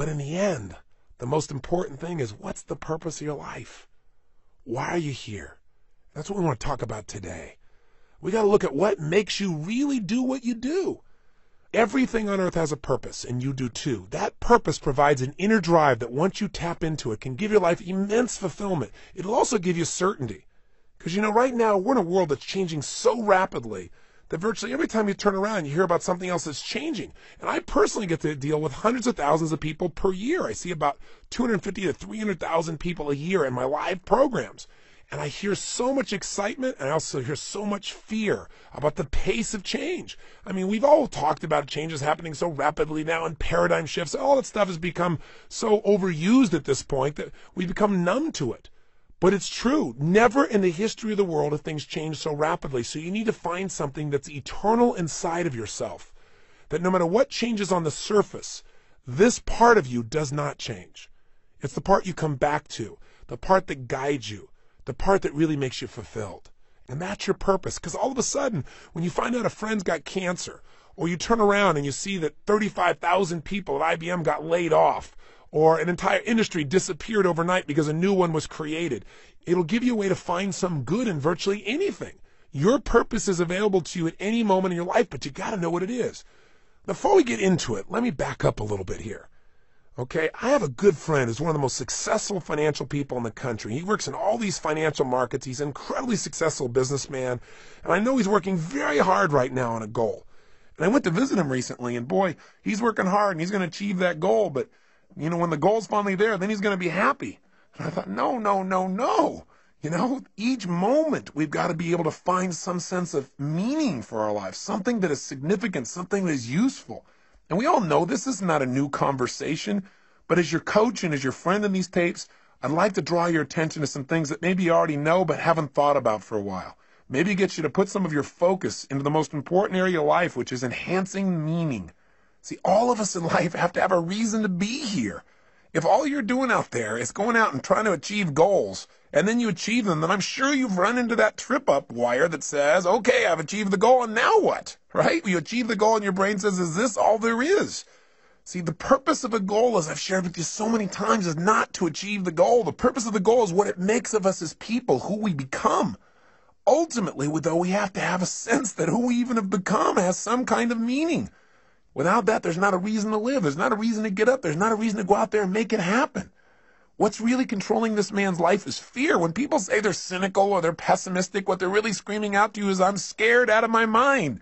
But in the end, the most important thing is, what's the purpose of your life? Why are you here? That's what we want to talk about today. We got to look at what makes you really do what you do. Everything on earth has a purpose, and you do too. That purpose provides an inner drive that once you tap into it can give your life immense fulfillment. It'll also give you certainty. Because right now we're in a world that's changing so rapidly that virtually every time you turn around you hear about something else that's changing. And I personally get to deal with hundreds of thousands of people per year. I see about 250 to 300,000 people a year in my live programs. And I hear so much excitement, and I also hear so much fear about the pace of change. I mean, we've all talked about changes happening so rapidly now and paradigm shifts. All that stuff has become so overused at this point that we become numb to it. But it's true. Never in the history of the world have things changed so rapidly. So you need to find something that's eternal inside of yourself, that no matter what changes on the surface, this part of you does not change. It's the part you come back to, the part that guides you, the part that really makes you fulfilled. And that's your purpose. Because all of a sudden, when you find out a friend's got cancer, or you turn around and you see that 35,000 people at IBM got laid off, or an entire industry disappeared overnight because a new one was created, it'll give you a way to find some good in virtually anything. Your purpose is available to you at any moment in your life, but you got to know what it is. Before we get into it, let me back up a little bit here. Okay, I have a good friend who's one of the most successful financial people in the country. He works in all these financial markets. He's an incredibly successful businessman, and I know he's working very hard right now on a goal. And I went to visit him recently, and boy, he's working hard, and he's going to achieve that goal, but when the goal's finally there, then he's going to be happy. And I thought, no. Each moment we've got to be able to find some sense of meaning for our lives, something that is significant, something that is useful. And we all know this is not a new conversation, but as your coach and as your friend in these tapes, I'd like to draw your attention to some things that maybe you already know but haven't thought about for a while. Maybe get you to put some of your focus into the most important area of life, which is enhancing meaning. See, all of us in life have to have a reason to be here. If all you're doing out there is going out and trying to achieve goals, and then you achieve them, then I'm sure you've run into that trip-up wire that says, okay, I've achieved the goal, and now what? Right? You achieve the goal, and your brain says, is this all there is? See, the purpose of a goal, as I've shared with you so many times, is not to achieve the goal. The purpose of the goal is what it makes of us as people, who we become. Ultimately, though, we have to have a sense that who we even have become has some kind of meaning. Without that, there's not a reason to live. There's not a reason to get up. There's not a reason to go out there and make it happen. What's really controlling this man's life is fear. When people say they're cynical or they're pessimistic, what they're really screaming out to you is, I'm scared out of my mind.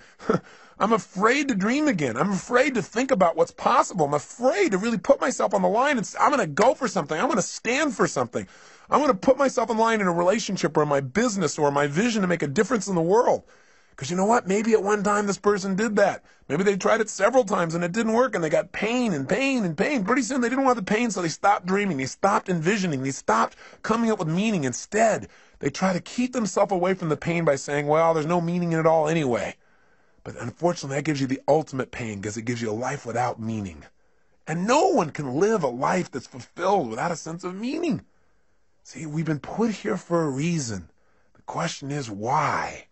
I'm afraid to dream again. I'm afraid to think about what's possible. I'm afraid to really put myself on the line and say, I'm going to go for something. I'm going to stand for something. I'm going to put myself on the line in a relationship or in my business or my vision to make a difference in the world. Because you know what? Maybe at one time this person did that. Maybe they tried it several times and it didn't work and they got pain and pain and pain. Pretty soon they didn't want the pain, so they stopped dreaming. They stopped envisioning. They stopped coming up with meaning. Instead, they try to keep themselves away from the pain by saying, well, there's no meaning in it all anyway. But unfortunately, that gives you the ultimate pain because it gives you a life without meaning. And no one can live a life that's fulfilled without a sense of meaning. See, we've been put here for a reason. The question is why?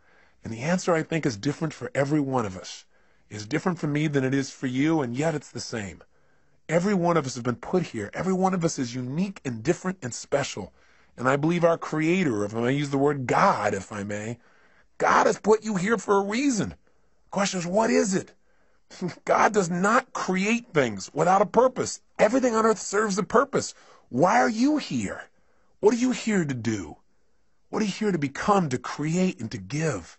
And the answer, I think, is different for every one of us. It's different for me than it is for you, and yet it's the same. Every one of us has been put here. Every one of us is unique and different and special. And I believe our Creator, if I may use the word God, if I may, God has put you here for a reason. The question is, what is it? God does not create things without a purpose. Everything on earth serves a purpose. Why are you here? What are you here to do? What are you here to become, to create, and to give?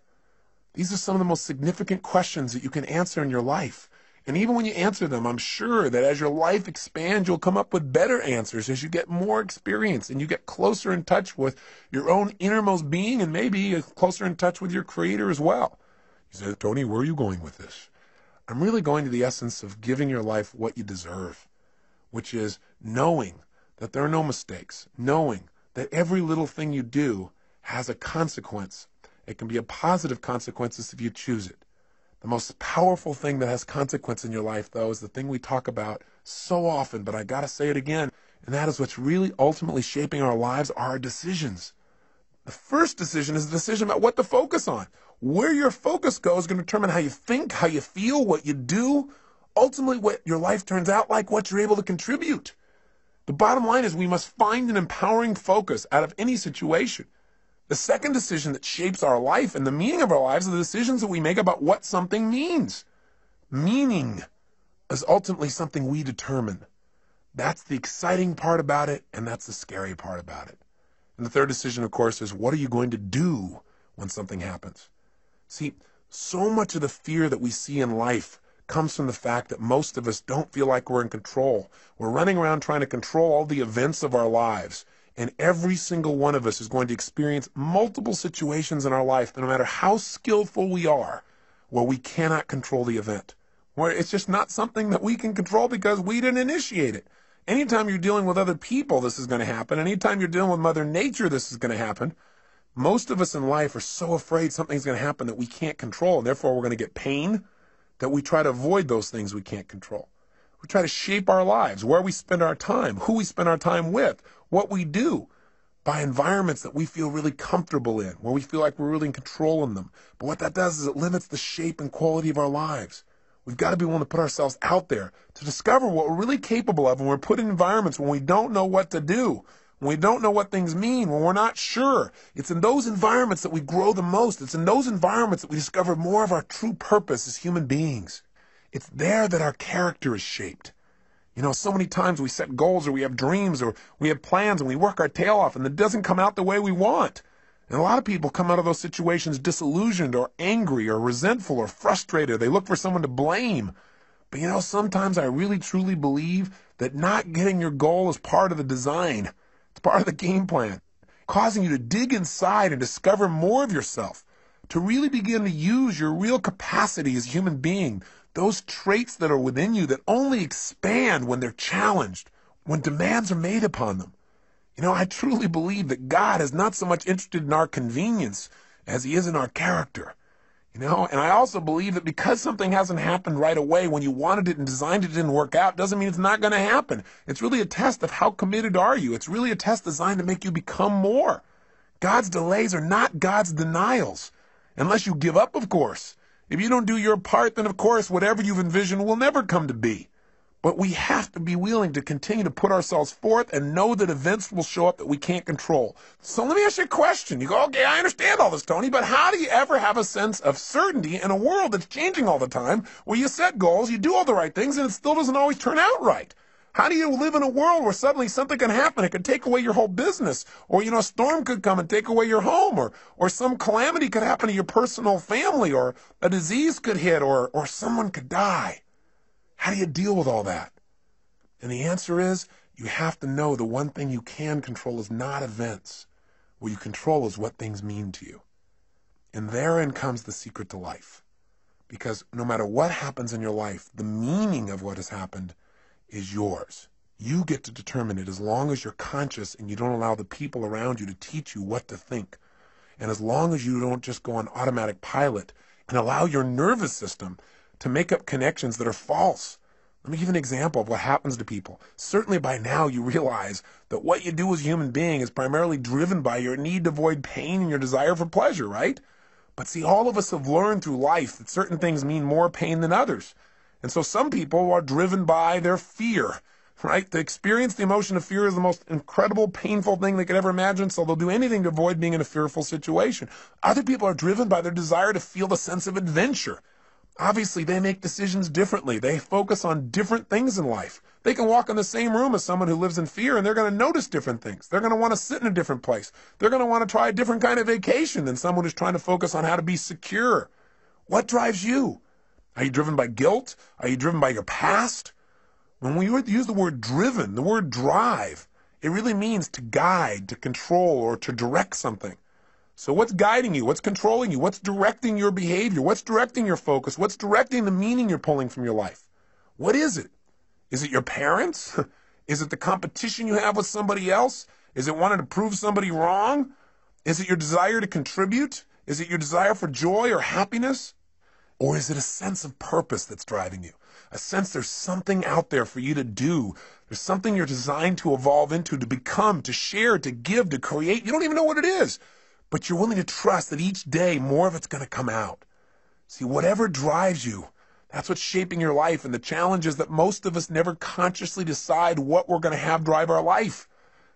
These are some of the most significant questions that you can answer in your life. And even when you answer them, I'm sure that as your life expands, you'll come up with better answers as you get more experience and you get closer in touch with your own innermost being and maybe closer in touch with your Creator as well. You say, Tony, where are you going with this? I'm really going to the essence of giving your life what you deserve, which is knowing that there are no mistakes, knowing that every little thing you do has a consequence. It can be a positive consequences if you choose it. The most powerful thing that has consequence in your life, though, is the thing we talk about so often, but I got to say it again, and that is what's really ultimately shaping our lives are our decisions. The first decision is the decision about what to focus on. Where your focus goes is going to determine how you think, how you feel, what you do. ultimately what your life turns out like, what you're able to contribute. The bottom line is we must find an empowering focus out of any situation. The second decision that shapes our life and the meaning of our lives are the decisions that we make about what something means. Meaning is ultimately something we determine. That's the exciting part about it, and that's the scary part about it. And the third decision, of course, is what are you going to do when something happens? See, so much of the fear that we see in life comes from the fact that most of us don't feel like we're in control. We're running around trying to control all the events of our lives. And every single one of us is going to experience multiple situations in our life, no matter how skillful we are, where we cannot control the event, where it's just not something that we can control because we didn't initiate it. Anytime you're dealing with other people, this is going to happen. Anytime you're dealing with Mother Nature, this is going to happen. Most of us in life are so afraid something's going to happen that we can't control, and therefore we're going to get pain, that we try to avoid those things we can't control. We try to shape our lives, where we spend our time, who we spend our time with, what we do, by environments that we feel really comfortable in, where we feel like we're really in control in them. But what that does is it limits the shape and quality of our lives. We've got to be willing to put ourselves out there to discover what we're really capable of when we're put in environments when we don't know what to do, when we don't know what things mean, when we're not sure. It's in those environments that we grow the most. It's in those environments that we discover more of our true purpose as human beings. It's there that our character is shaped. You know, so many times we set goals or we have dreams or we have plans and we work our tail off and it doesn't come out the way we want. And a lot of people come out of those situations disillusioned or angry or resentful or frustrated. They look for someone to blame. But you know, sometimes I really truly believe that not getting your goal is part of the design. It's part of the game plan, causing you to dig inside and discover more of yourself, to really begin to use your real capacity as a human being, those traits that are within you that only expand when they're challenged, when demands are made upon them. You know, I truly believe that God is not so much interested in our convenience as he is in our character. You know, and I also believe that because something hasn't happened right away when you wanted it and designed it didn't work out, doesn't mean it's not going to happen. It's really a test of how committed are you. It's really a test designed to make you become more. God's delays are not God's denials, unless you give up, of course. If you don't do your part, then of course whatever you've envisioned will never come to be. But we have to be willing to continue to put ourselves forth and know that events will show up that we can't control. So let me ask you a question. You go, okay, I understand all this, Tony, but how do you ever have a sense of certainty in a world that's changing all the time, where you set goals, you do all the right things, and it still doesn't always turn out right? How do you live in a world where suddenly something can happen? It could take away your whole business, or, you know, a storm could come and take away your home, or some calamity could happen to your personal family, or a disease could hit, or someone could die. How do you deal with all that? And the answer is, you have to know the one thing you can control is not events. What you control is what things mean to you. And therein comes the secret to life. Because no matter what happens in your life, the meaning of what has happened is yours. You get to determine it as long as you're conscious and you don't allow the people around you to teach you what to think. And as long as you don't just go on automatic pilot and allow your nervous system to make up connections that are false. Let me give you an example of what happens to people. Certainly by now you realize that what you do as a human being is primarily driven by your need to avoid pain and your desire for pleasure, right? But see, all of us have learned through life that certain things mean more pain than others. And so some people are driven by their fear, right? To experience the emotion of fear is the most incredible, painful thing they could ever imagine, so they'll do anything to avoid being in a fearful situation. Other people are driven by their desire to feel the sense of adventure. Obviously, they make decisions differently. They focus on different things in life. They can walk in the same room as someone who lives in fear, and they're going to notice different things. They're going to want to sit in a different place. They're going to want to try a different kind of vacation than someone who's trying to focus on how to be secure. What drives you? Are you driven by guilt? Are you driven by your past? When we use the word driven, the word drive, it really means to guide, to control, or to direct something. So what's guiding you? What's controlling you? What's directing your behavior? What's directing your focus? What's directing the meaning you're pulling from your life? What is it? Is it your parents? Is it the competition you have with somebody else? Is it wanting to prove somebody wrong? Is it your desire to contribute? Is it your desire for joy or happiness? Or is it a sense of purpose that's driving you? A sense there's something out there for you to do. There's something you're designed to evolve into, to become, to share, to give, to create. You don't even know what it is. But you're willing to trust that each day more of it's going to come out. See, whatever drives you, That's what's shaping your life. And the challenge is that most of us never consciously decide what we're going to have drive our life.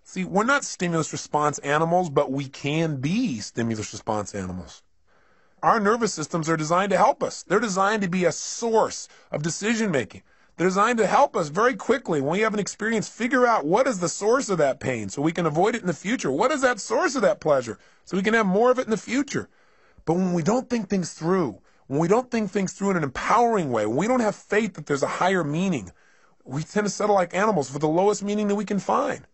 See, we're not stimulus response animals, but we can be stimulus response animals. Our nervous systems are designed to help us. They're designed to be a source of decision making. They're designed to help us very quickly when we have an experience, figure out what is the source of that pain so we can avoid it in the future. What is that source of that pleasure so we can have more of it in the future? But when we don't think things through, when we don't think things through in an empowering way, when we don't have faith that there's a higher meaning, we tend to settle like animals for the lowest meaning that we can find.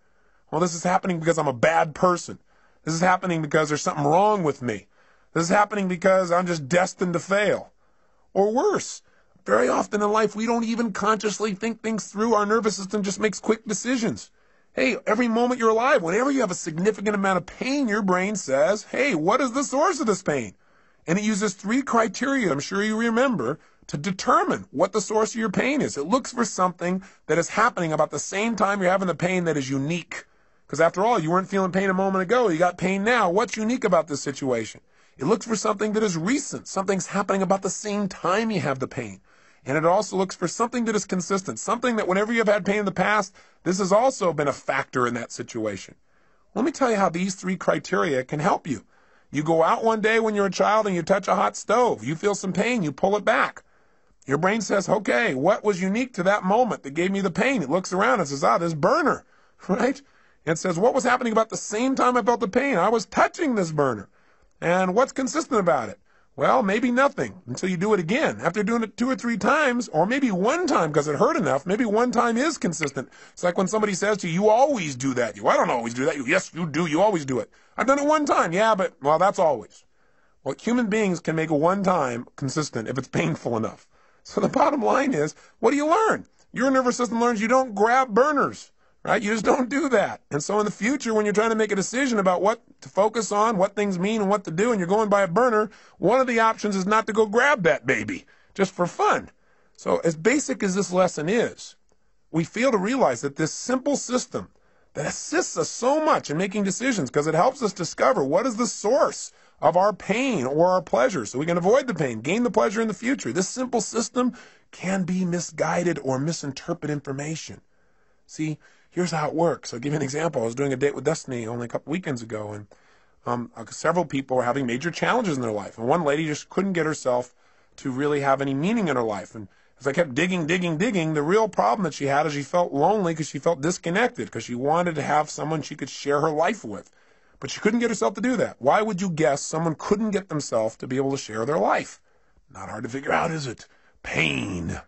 Well, this is happening because I'm a bad person. This is happening because there's something wrong with me. This is happening because I'm just destined to fail. Or worse, very often in life, we don't even consciously think things through. Our nervous system just makes quick decisions. Hey, every moment you're alive, whenever you have a significant amount of pain, your brain says, hey, what is the source of this pain? And it uses 3 criteria, I'm sure you remember, to determine what the source of your pain is. It looks for something that is happening about the same time you're having the pain that is unique. Because after all, you weren't feeling pain a moment ago. You got pain now. What's unique about this situation? It looks for something that is recent. Something's happening about the same time you have the pain. And it also looks for something that is consistent, something that whenever you've had pain in the past, this has also been a factor in that situation. Let me tell you how these 3 criteria can help you. You go out one day when you're a child and you touch a hot stove. You feel some pain, you pull it back. Your brain says, okay, what was unique to that moment that gave me the pain? It looks around and says, this burner, right? And it says, what was happening about the same time I felt the pain? I was touching this burner. And what's consistent about it? Well, maybe nothing until you do it again. After doing it 2 or 3 times, or maybe one time because it hurt enough, maybe one time is consistent. It's like when somebody says to you, you always do that. I don't always do that. Yes, you do. You always do it. I've done it one time. Yeah, but, well, that's always. Well, human beings can make a one time consistent if it's painful enough. So the bottom line is, what do you learn? Your nervous system learns you don't grab burners. Right? You just don't do that. And so in the future, when you're trying to make a decision about what to focus on, what things mean and what to do, and you're going by a burner, one of the options is not to go grab that baby, just for fun. So as basic as this lesson is, we fail to realize that this simple system that assists us so much in making decisions because it helps us discover what is the source of our pain or our pleasure so we can avoid the pain, gain the pleasure in the future. This simple system can be misguided or misinterpret information. See, here's how it works. I'll give you an example. I was doing a date with Destiny only a couple weekends ago, and several people were having major challenges in their life. And one lady just couldn't get herself to really have any meaning in her life. And as I kept digging, the real problem that she had is she felt lonely because she felt disconnected, because she wanted to have someone she could share her life with. But she couldn't get herself to do that. Why would you guess someone couldn't get themselves to be able to share their life? Not hard to figure out, is it? Pain.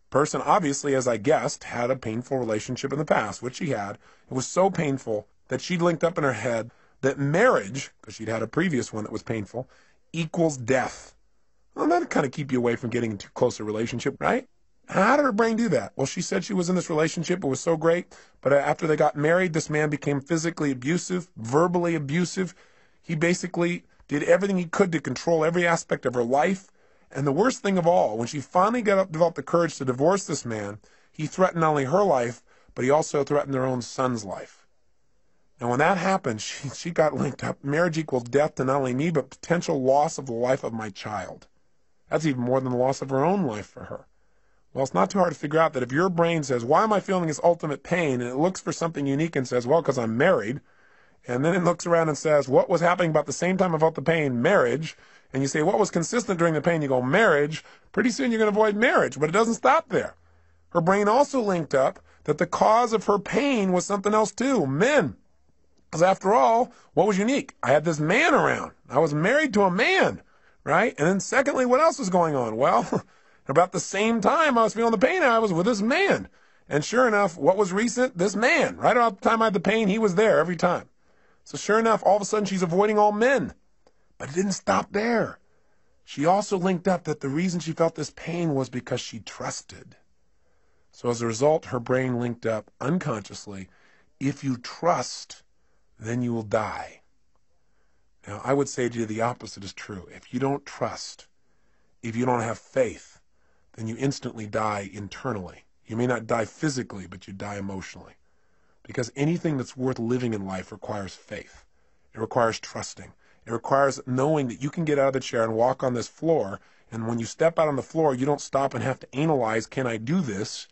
Person obviously, as I guessed, had a painful relationship in the past, which she had. It was so painful that she linked up in her head that marriage, because she'd had a previous one that was painful, equals death. Well, that'd kind of keep you away from getting into closer relationship, right? How did her brain do that? Well, she said she was in this relationship. It was so great. But after they got married, this man became physically abusive, verbally abusive. He basically did everything he could to control every aspect of her life. And the worst thing of all, when she finally developed the courage to divorce this man, he threatened not only her life, but he also threatened their own son's life. Now, when that happened, she got linked up. Marriage equals death to not only me, but potential loss of the life of my child. That's even more than the loss of her own life for her. Well, it's not too hard to figure out that if your brain says, why am I feeling this ultimate pain? And it looks for something unique and says, well, because I'm married. And then it looks around and says, what was happening about the same time I felt the pain? Marriage. And you say, what was consistent during the pain? You go, marriage. Pretty soon you're going to avoid marriage, but it doesn't stop there. Her brain also linked up that the cause of her pain was something else too, men. Because after all, what was unique? I had this man around. I was married to a man, right? And then secondly, what else was going on? Well, about the same time I was feeling the pain, I was with this man. And sure enough, what was recent? This man. Right about the time I had the pain, he was there every time. So sure enough, all of a sudden she's avoiding all men. But it didn't stop there. She also linked up that the reason she felt this pain was because she trusted. So as a result, her brain linked up unconsciously, if you trust, then you will die. Now, I would say to you the opposite is true. If you don't trust, if you don't have faith, then you instantly die internally. You may not die physically, but you die emotionally. Because anything that's worth living in life requires faith. It requires trusting. It requires knowing that you can get out of the chair and walk on this floor And when you step out on the floor, you don't stop and have to analyze, can I do this?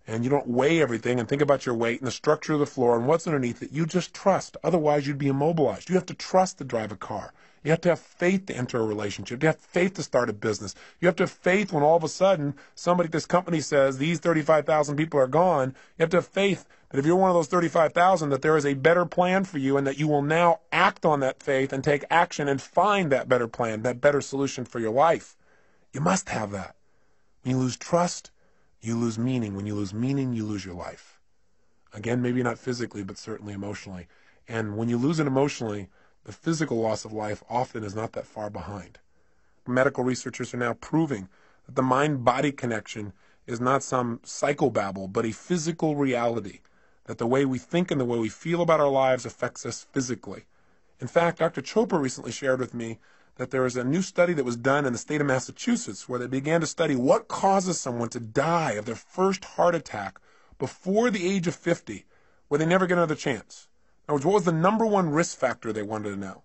And you don't weigh everything and think about your weight and the structure of the floor and what's underneath it. You just trust. Otherwise, you'd be immobilized. You have to trust to drive a car. You have to have faith to enter a relationship. You have faith to start a business. You have to have faith when all of a sudden somebody at this company says these 35,000 people are gone. You have to have faith that if you're one of those 35,000, that there is a better plan for you and that you will now act on that faith and take action and find that better plan, that better solution for your life. You must have that. When you lose trust, you lose meaning. When you lose meaning, you lose your life. Again, maybe not physically, but certainly emotionally. And when you lose it emotionally, the physical loss of life often is not that far behind. Medical researchers are now proving that the mind-body connection is not some psychobabble, but a physical reality, that the way we think and the way we feel about our lives affects us physically. In fact, Dr. Chopra recently shared with me that there was a new study that was done in the state of Massachusetts where they began to study what causes someone to die of their first heart attack before the age of 50, where they never get another chance. In other words, what was the number one risk factor they wanted to know?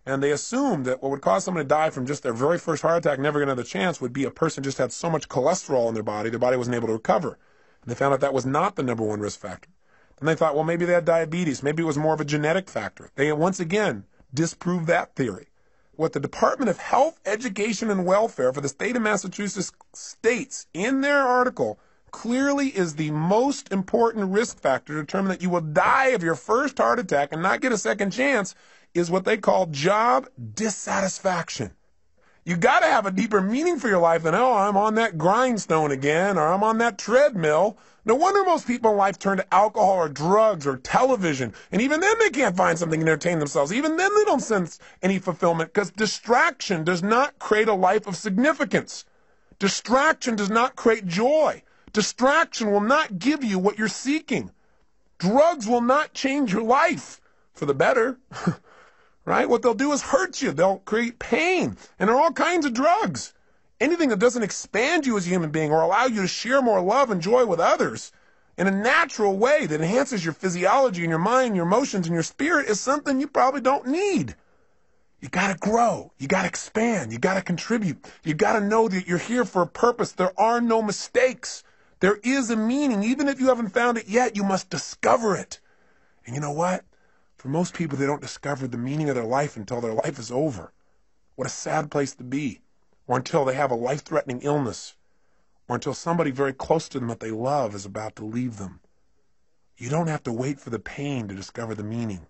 And they assumed that what would cause someone to die from just their very first heart attack, never get another chance, would be a person just had so much cholesterol in their body wasn't able to recover. And they found out that was not the number one risk factor. Then they thought, well, maybe they had diabetes. Maybe it was more of a genetic factor. They once again disproved that theory. What the Department of Health, Education, and Welfare for the state of Massachusetts states in their article clearly is the most important risk factor to determine that you will die of your first heart attack and not get a second chance is what they call job dissatisfaction. You got to have a deeper meaning for your life than, oh, I'm on that grindstone again, or I'm on that treadmill. No wonder most people in life turn to alcohol or drugs or television. And even then they can't find something to entertain themselves. Even then they don't sense any fulfillment because distraction does not create a life of significance. Distraction does not create joy. Distraction will not give you what you're seeking. Drugs will not change your life for the better. Right? What they'll do is hurt you. They'll create pain. And there are all kinds of drugs. Anything that doesn't expand you as a human being or allow you to share more love and joy with others in a natural way that enhances your physiology and your mind, your emotions, and your spirit is something you probably don't need. You got to grow. You got to expand. You got to contribute. You got to know that you're here for a purpose. There are no mistakes. There is a meaning. Even if you haven't found it yet, you must discover it. And you know what? For most people, they don't discover the meaning of their life until their life is over. What a sad place to be. Or until they have a life-threatening illness. Or until somebody very close to them that they love is about to leave them. You don't have to wait for the pain to discover the meaning.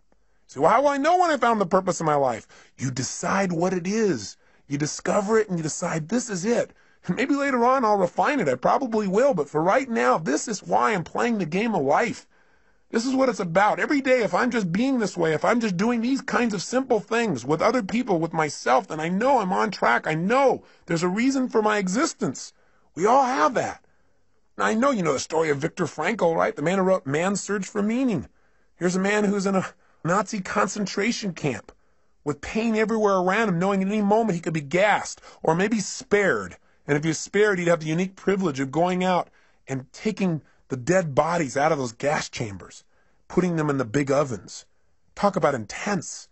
So how will I know when I found the purpose of my life? You decide what it is. You discover it and you decide this is it. And maybe later on I'll refine it. I probably will. But for right now, this is why I'm playing the game of life. This is what it's about. Every day, if I'm just being this way, if I'm just doing these kinds of simple things with other people, with myself, then I know I'm on track. I know there's a reason for my existence. We all have that. And I know you know the story of Viktor Frankl, right? The man who wrote Man's Search for Meaning. Here's a man who's in a Nazi concentration camp with pain everywhere around him, knowing at any moment he could be gassed or maybe spared. And if he was spared, he'd have the unique privilege of going out and taking the dead bodies out of those gas chambers, putting them in the big ovens. Talk about intense.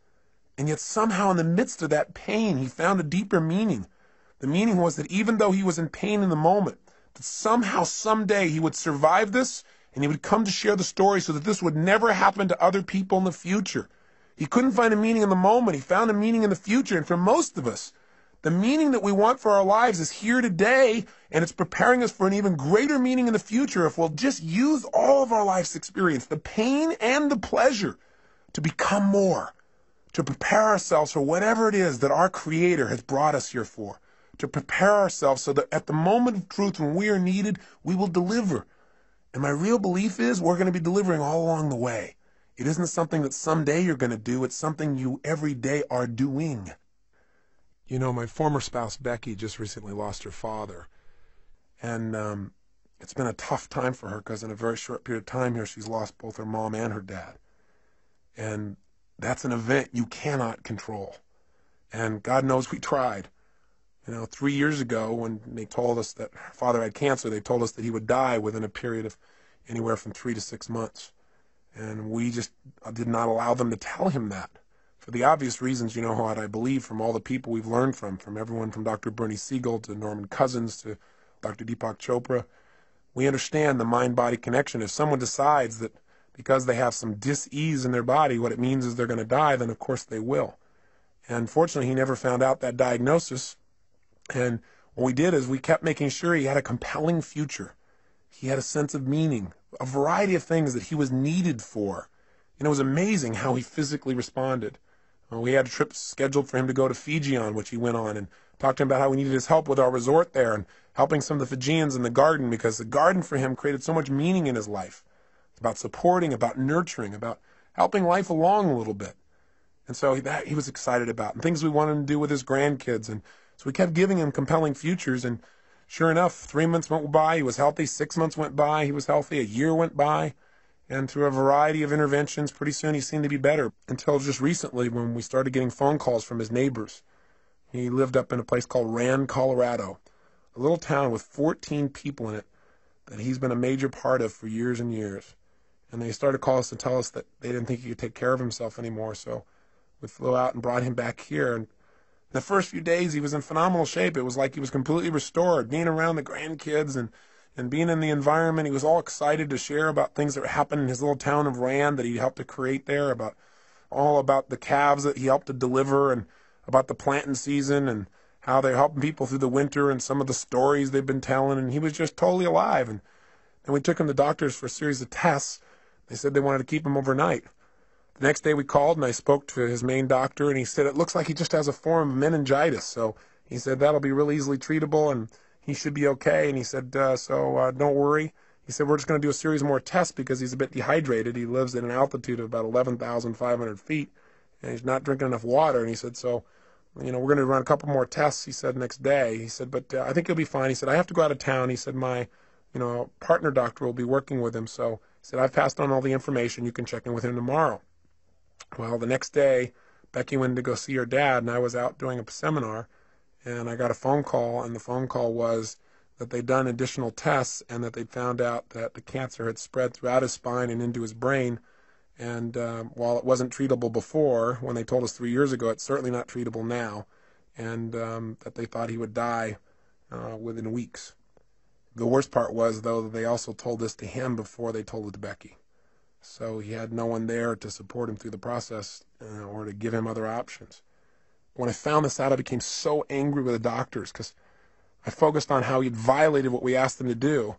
And yet somehow in the midst of that pain, he found a deeper meaning. The meaning was that even though he was in pain in the moment, that somehow, someday he would survive this and he would come to share the story so that this would never happen to other people in the future. He couldn't find a meaning in the moment. He found a meaning in the future. And for most of us, the meaning that we want for our lives is here today, and it's preparing us for an even greater meaning in the future if we'll just use all of our life's experience, the pain and the pleasure, to become more, to prepare ourselves for whatever it is that our Creator has brought us here for, to prepare ourselves so that at the moment of truth when we are needed, we will deliver. And my real belief is we're going to be delivering all along the way. It isn't something that someday you're going to do. It's something you every day are doing. You know, my former spouse, Becky, just recently lost her father. And it's been a tough time for her because in a very short period of time here, she's lost both her mom and her dad. And that's an event you cannot control. And God knows we tried. You know, 3 years ago when they told us that her father had cancer, they told us that he would die within a period of anywhere from 3 to 6 months. And we just did not allow them to tell him that. For the obvious reasons, you know what I believe from all the people we've learned from everyone from Dr. Bernie Siegel to Norman Cousins to Dr. Deepak Chopra. We understand the mind-body connection. If someone decides that because they have some dis-ease in their body, what it means is they're going to die, then of course they will. And fortunately, he never found out that diagnosis. And what we did is we kept making sure he had a compelling future. He had a sense of meaning, a variety of things that he was needed for. And it was amazing how he physically responded. We had a trip scheduled for him to go to Fiji on, which he went on, and talked to him about how we needed his help with our resort there and helping some of the Fijians in the garden, because the garden for him created so much meaning in his life. It's about supporting, about nurturing, about helping life along a little bit. And so that he was excited about, and things we wanted him to do with his grandkids. And so we kept giving him compelling futures, and sure enough, 3 months went by, he was healthy. 6 months went by, he was healthy. A year went by. And through a variety of interventions, pretty soon he seemed to be better, until just recently when we started getting phone calls from his neighbors. He lived up in a place called Rand, Colorado, a little town with 14 people in it that he's been a major part of for years and years. And they started to call us to tell us that they didn't think he could take care of himself anymore. So we flew out and brought him back here. And the first few days he was in phenomenal shape. It was like he was completely restored, being around the grandkids and being in the environment. He was all excited to share about things that happened in his little town of Rand that he helped to create there, about the calves that he helped to deliver, and about the planting season and how they're helping people through the winter and some of the stories they've been telling. And he was just totally alive. And then we took him to doctors for a series of tests. They said they wanted to keep him overnight. The next day we called and I spoke to his main doctor, and he said it looks like he just has a form of meningitis. So he said that'll be really easily treatable and he should be okay. And he said, don't worry. He said, we're just going to do a series more tests because he's a bit dehydrated. He lives at an altitude of about 11,500 feet, and he's not drinking enough water. And he said, we're going to run a couple more tests, he said, next day. He said, but I think he'll be fine. He said, I have to go out of town. He said, my, partner doctor will be working with him. So he said, I've passed on all the information. You can check in with him tomorrow. Well, the next day, Becky went to go see her dad, and I was out doing a seminar. And I got a phone call, and the phone call was that they'd done additional tests and that they'd found out that the cancer had spread throughout his spine and into his brain. And while it wasn't treatable before, when they told us 3 years ago, it's certainly not treatable now, and that they thought he would die within weeks. The worst part was, though, that they also told this to him before they told it to Becky. So he had no one there to support him through the process or to give him other options. When I found this out, I became so angry with the doctors because I focused on how he'd violated what we asked him to do,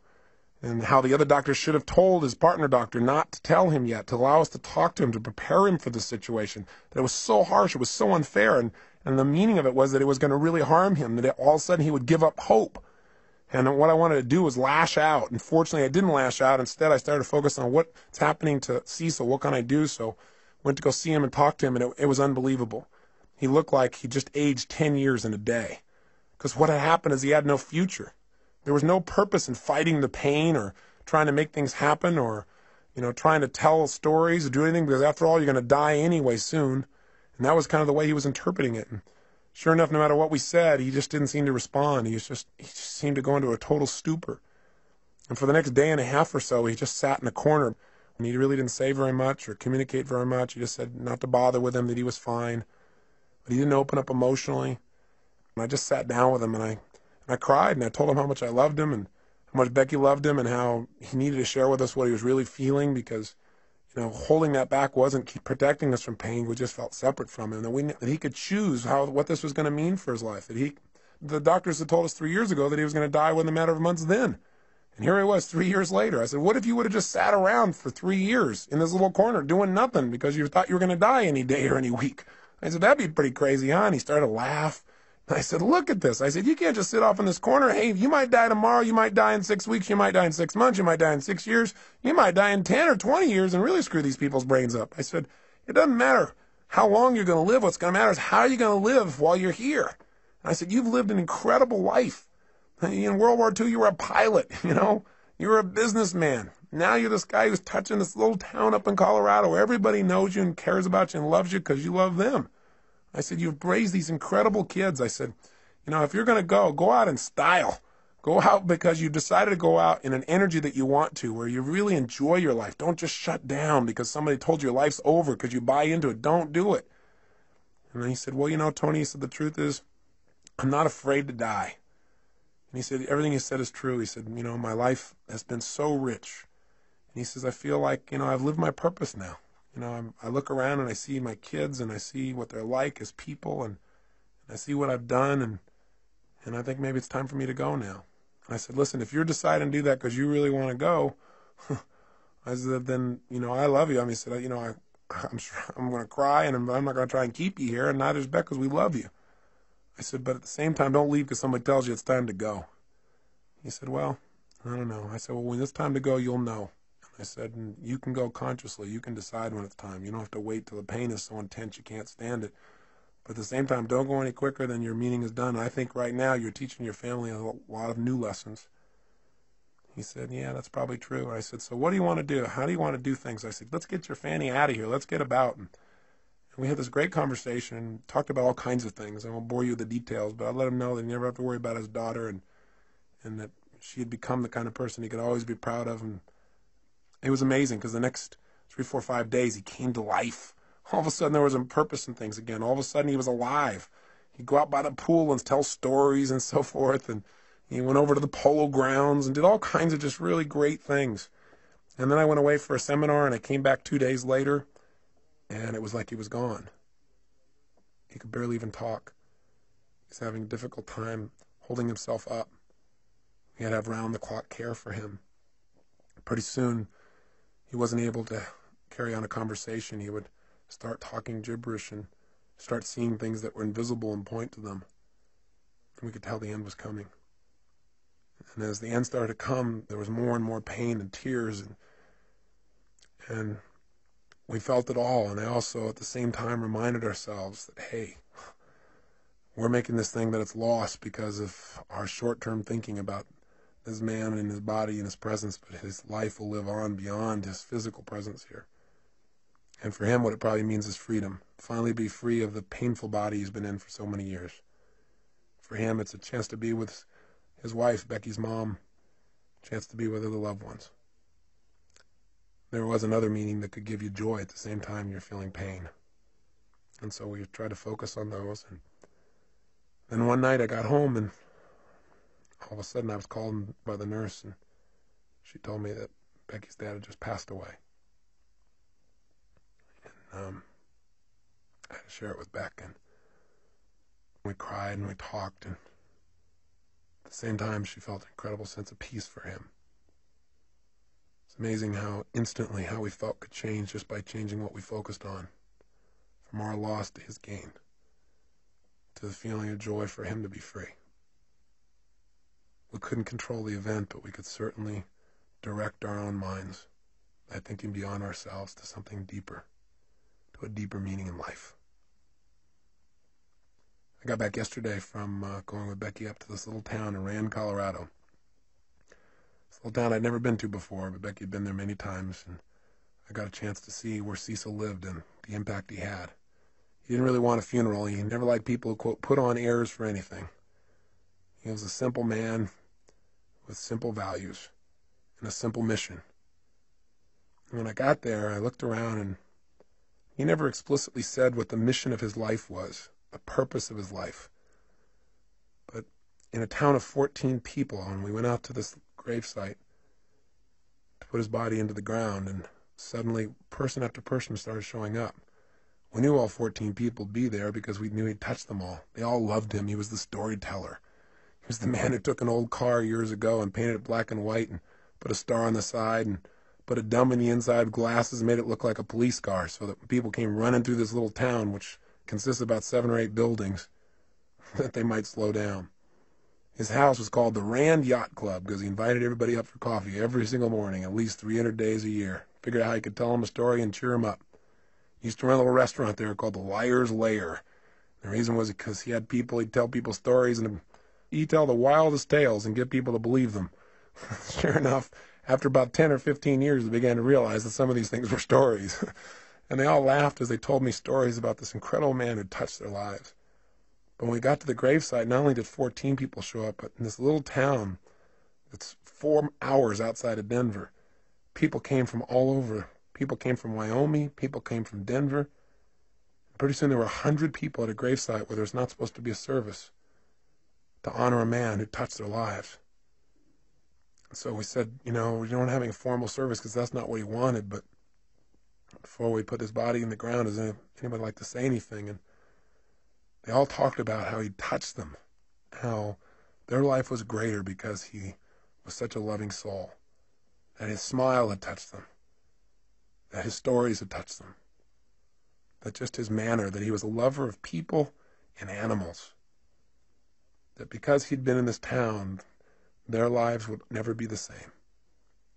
and how the other doctors should have told his partner doctor not to tell him yet, to allow us to talk to him, to prepare him for this situation. That it was so harsh, it was so unfair, and the meaning of it was that it was going to really harm him, that all of a sudden he would give up hope. And what I wanted to do was lash out. And fortunately, I didn't lash out. Instead, I started to focus on what's happening to Cecil. What can I do? So went to go see him and talk to him, and it was unbelievable. He looked like he just aged 10 years in a day. Because what had happened is he had no future. There was no purpose in fighting the pain or trying to make things happen or, trying to tell stories or do anything, because after all, you're going to die anyway soon. And that was kind of the way he was interpreting it. And sure enough, no matter what we said, he just didn't seem to respond. He just seemed to go into a total stupor. And for the next day and a half or so, he just sat in a corner. And he really didn't say very much or communicate very much. He just said not to bother with him, that he was fine. But he didn't open up emotionally. And I just sat down with him, and I cried, and I told him how much I loved him and how much Becky loved him and how he needed to share with us what he was really feeling, because holding that back wasn't protecting us from pain. We just felt separate from him. That he could choose what this was going to mean for his life. The doctors had told us 3 years ago that he was going to die within a matter of months then. And here he was 3 years later. I said, what if you would have just sat around for 3 years in this little corner doing nothing because you thought you were going to die any day or any week? I said, that'd be pretty crazy, huh? And he started to laugh. I said, look at this. I said, you can't just sit off in this corner. Hey, you might die tomorrow. You might die in 6 weeks. You might die in 6 months. You might die in 6 years. You might die in 10 or 20 years and really screw these people's brains up. I said, it doesn't matter how long you're going to live. What's going to matter is how you're going to live while you're here. And I said, you've lived an incredible life. In World War II, you were a pilot, you were a businessman. Now you're this guy who's touching this little town up in Colorado where everybody knows you and cares about you and loves you because you love them. I said, you've raised these incredible kids. I said, if you're going to go out in style. Go out because you decided to go out in an energy that you want to, where you really enjoy your life. Don't just shut down because somebody told you your life's over because you buy into it. Don't do it. And then he said, well, Tony, he said, the truth is, I'm not afraid to die. And he said, everything you said is true. He said, my life has been so rich. And he says, I feel like, I've lived my purpose now. I look around and I see my kids and I see what they're like as people and I see what I've done and I think maybe it's time for me to go now. And I said, listen, if you're deciding to do that because you really want to go, I said, then, I love you. I mean, he said, I'm sure I'm going to cry and I'm not going to try and keep you here, and neither is Beck because we love you. I said, but at the same time, don't leave because somebody tells you it's time to go. He said, well, I don't know. I said, well, when it's time to go, you'll know. I said, and you can go consciously. You can decide when it's time. You don't have to wait till the pain is so intense you can't stand it. But at the same time, don't go any quicker than your meeting is done. I think right now you're teaching your family a lot of new lessons. He said, yeah, that's probably true. I said, so what do you want to do? How do you want to do things? I said, let's get your fanny out of here. Let's get about. And we had this great conversation and talked about all kinds of things. I won't bore you with the details, but I let him know that he never have to worry about his daughter and that she had become the kind of person he could always be proud of. And it was amazing because the next 3, 4, 5 days he came to life. All of a sudden there was a purpose in things again. All of a sudden he was alive. He'd go out by the pool and tell stories and so forth. And he went over to the polo grounds and did all kinds of just really great things. And then I went away for a seminar and I came back 2 days later and it was like he was gone. He could barely even talk. He's having a difficult time holding himself up. We had to have round-the-clock care for him. Pretty soon he wasn't able to carry on a conversation. He would start talking gibberish and start seeing things that were invisible and point to them. And we could tell the end was coming. And as the end started to come, there was more and more pain and tears, and we felt it all. And I also, at the same time, reminded ourselves that, hey, we're making this thing that it's lost because of our short-term thinking about this man and his body and his presence, but his life will live on beyond his physical presence here. And for him, what it probably means is freedom. Finally be free of the painful body he's been in for so many years. For him, it's a chance to be with his wife, Becky's mom, a chance to be with other loved ones. There was another meaning that could give you joy at the same time you're feeling pain. And so we try to focus on those. And then one night I got home and all of a sudden I was called by the nurse and she told me that Becky's dad had just passed away. And I had to share it with Beck, and we cried and we talked, and at the same time she felt an incredible sense of peace for him. It's amazing how instantly how we felt could change just by changing what we focused on, from our loss to his gain, to the feeling of joy for him to be free. We couldn't control the event, but we could certainly direct our own minds by thinking beyond ourselves to something deeper, to a deeper meaning in life. I got back yesterday from going with Becky up to this little town in Rand, Colorado. This little town I'd never been to before, but Becky had been there many times, and I got a chance to see where Cecil lived and the impact he had. He didn't really want a funeral. He never liked people who, quote, put on airs for anything. He was a simple man with simple values and a simple mission. And when I got there, I looked around, and he never explicitly said what the mission of his life was, the purpose of his life. But in a town of 14 people, and we went out to this gravesite to put his body into the ground, and suddenly person after person started showing up. We knew all 14 people would be there because we knew he'd touched them all. They all loved him. He was the storyteller. He was the man who took an old car years ago and painted it black and white and put a star on the side and put a dome in the inside, glasses, and made it look like a police car so that people came running through this little town, which consists of about 7 or 8 buildings, that they might slow down. His house was called the Rand Yacht Club because he invited everybody up for coffee every single morning, at least 300 days a year. Figured out how he could tell them a story and cheer them up. He used to run a little restaurant there called the Liar's Lair. The reason was because he had people, he'd tell people stories, and he'd tell the wildest tales and get people to believe them. Sure enough, after about 10 or 15 years, they began to realize that some of these things were stories. And they all laughed as they told me stories about this incredible man who touched their lives. But when we got to the gravesite, not only did 14 people show up, but in this little town that's 4 hours outside of Denver, people came from all over. People came from Wyoming. People came from Denver. Pretty soon there were 100 people at a gravesite where there's not supposed to be a service to honor a man who touched their lives. And so we said, we don't having a formal service because that's not what he wanted, but before we put his body in the ground, does anybody like to say anything? And they all talked about how he touched them, how their life was greater because he was such a loving soul, that his smile had touched them, that his stories had touched them, that just his manner, that he was a lover of people and animals, that because he'd been in this town, their lives would never be the same.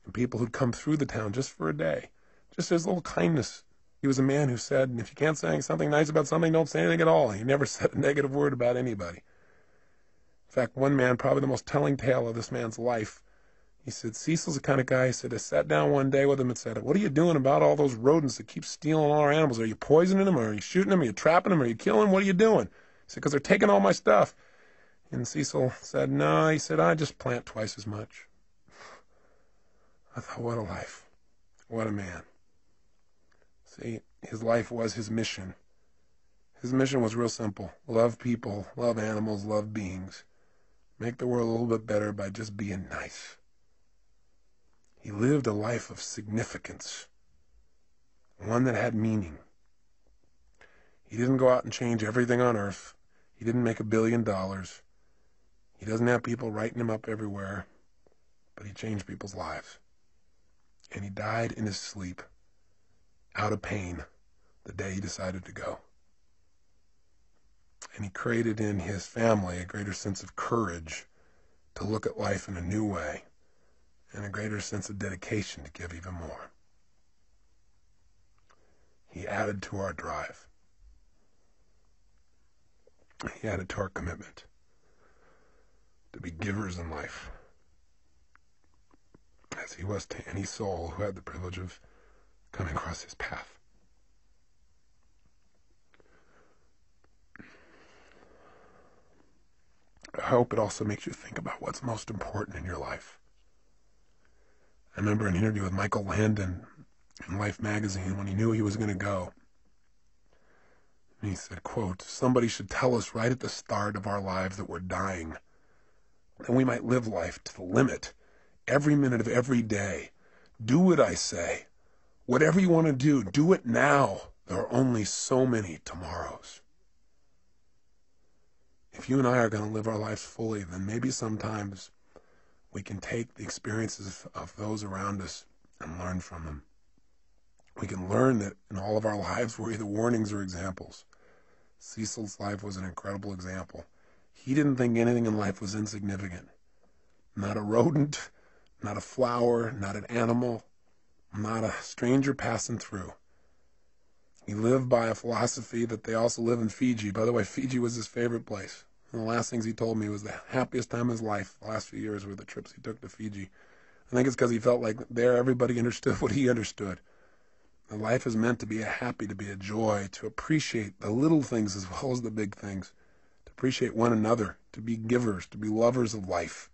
And people who'd come through the town just for a day, just his little kindness. He was a man who said, if you can't say something nice about something, don't say anything at all. He never said a negative word about anybody. In fact, one man, probably the most telling tale of this man's life, he said, Cecil's the kind of guy, he said, I sat down one day with him and said, what are you doing about all those rodents that keep stealing all our animals? Are you poisoning them? Are you shooting them? Are you trapping them? Are you killing them? What are you doing? He said, because they're taking all my stuff. And Cecil said, no, he said, I just plant twice as much. I thought, what a life. What a man. See, his life was his mission. His mission was real simple. Love people, love animals, love beings. Make the world a little bit better by just being nice. He lived a life of significance, one that had meaning. He didn't go out and change everything on earth. He didn't make $1 billion. He doesn't have people writing him up everywhere, but he changed people's lives. And he died in his sleep, out of pain, the day he decided to go. And he created in his family a greater sense of courage to look at life in a new way, and a greater sense of dedication to give even more. He added to our drive. He added to our commitment to be givers in life, as he was to any soul who had the privilege of coming across his path. I hope it also makes you think about what's most important in your life. I remember an interview with Michael Landon in Life magazine when he knew he was going to go. And he said, quote, somebody should tell us right at the start of our lives that we're dying, that we might live life to the limit, every minute of every day. Do what I say. Whatever you want to do it now. There are only so many tomorrows. If you and I are going to live our lives fully, then maybe sometimes we can take the experiences of those around us and learn from them. We can learn that in all of our lives we're either warnings or examples. Cecil's life was an incredible example. He didn't think anything in life was insignificant. Not a rodent, not a flower, not an animal, not a stranger passing through. He lived by a philosophy that they also live in Fiji. By the way, Fiji was his favorite place. And the last things he told me was the happiest time of his life, the last few years, were the trips he took to Fiji. I think it's because he felt like there everybody understood what he understood. And life is meant to be a happy, to be a joy, to appreciate the little things as well as the big things, to appreciate one another, to be givers, to be lovers of life.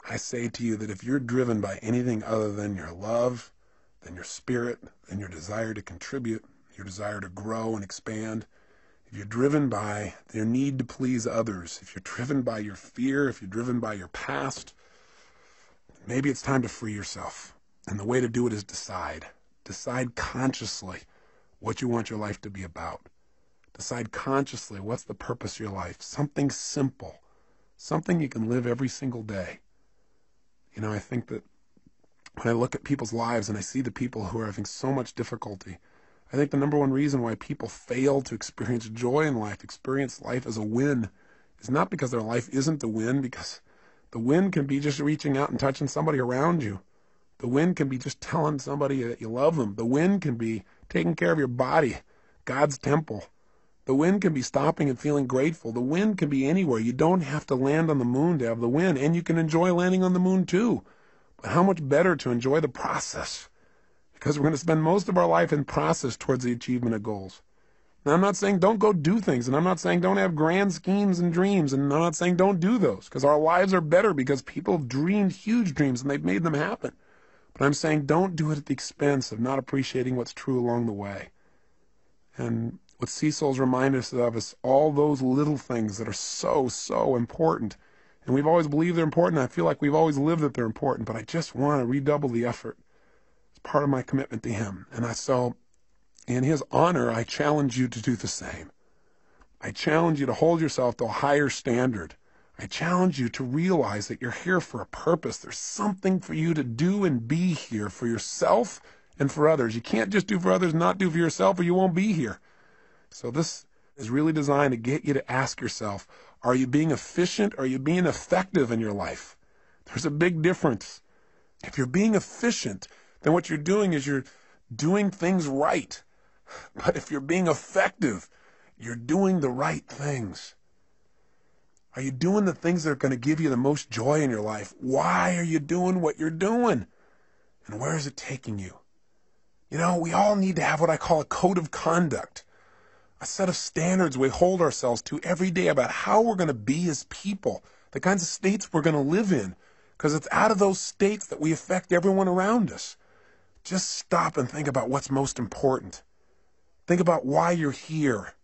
I say to you that if you're driven by anything other than your love, than your spirit, than your desire to contribute, your desire to grow and expand, if you're driven by your need to please others, if you're driven by your fear, if you're driven by your past, maybe it's time to free yourself. And the way to do it is decide. Decide consciously what you want your life to be about. Decide consciously what's the purpose of your life. Something simple. Something you can live every single day. I think that when I look at people's lives and I see the people who are having so much difficulty, I think the number one reason why people fail to experience joy in life, experience life as a win, is not because their life isn't the win, because the win can be just reaching out and touching somebody around you. The win can be just telling somebody that you love them. The win can be taking care of your body, God's temple. The win can be stopping and feeling grateful. The win can be anywhere. You don't have to land on the moon to have the win, and you can enjoy landing on the moon too. But how much better to enjoy the process? Because we're going to spend most of our life in process towards the achievement of goals. Now, I'm not saying don't go do things, and I'm not saying don't have grand schemes and dreams, and I'm not saying don't do those, because our lives are better because people have dreamed huge dreams and they've made them happen. But I'm saying don't do it at the expense of not appreciating what's true along the way. And what Cecil's reminded us of is all those little things that are so, so important. And we've always believed they're important. I feel like we've always lived that they're important, but I just want to redouble the effort. It's part of my commitment to him. So in his honor, I challenge you to do the same. I challenge you to hold yourself to a higher standard. I challenge you to realize that you're here for a purpose. There's something for you to do and be here for yourself and for others. You can't just do for others, not do for yourself, or you won't be here. So this is really designed to get you to ask yourself, are you being efficient? Are you being effective in your life? There's a big difference. If you're being efficient, then what you're doing is you're doing things right. But if you're being effective, you're doing the right things. Are you doing the things that are going to give you the most joy in your life? Why are you doing what you're doing? And where is it taking you? You know, we all need to have what I call a code of conduct. A set of standards we hold ourselves to every day about how we're going to be as people, the kinds of states we're going to live in, because it's out of those states that we affect everyone around us. Just stop and think about what's most important. Think about why you're here.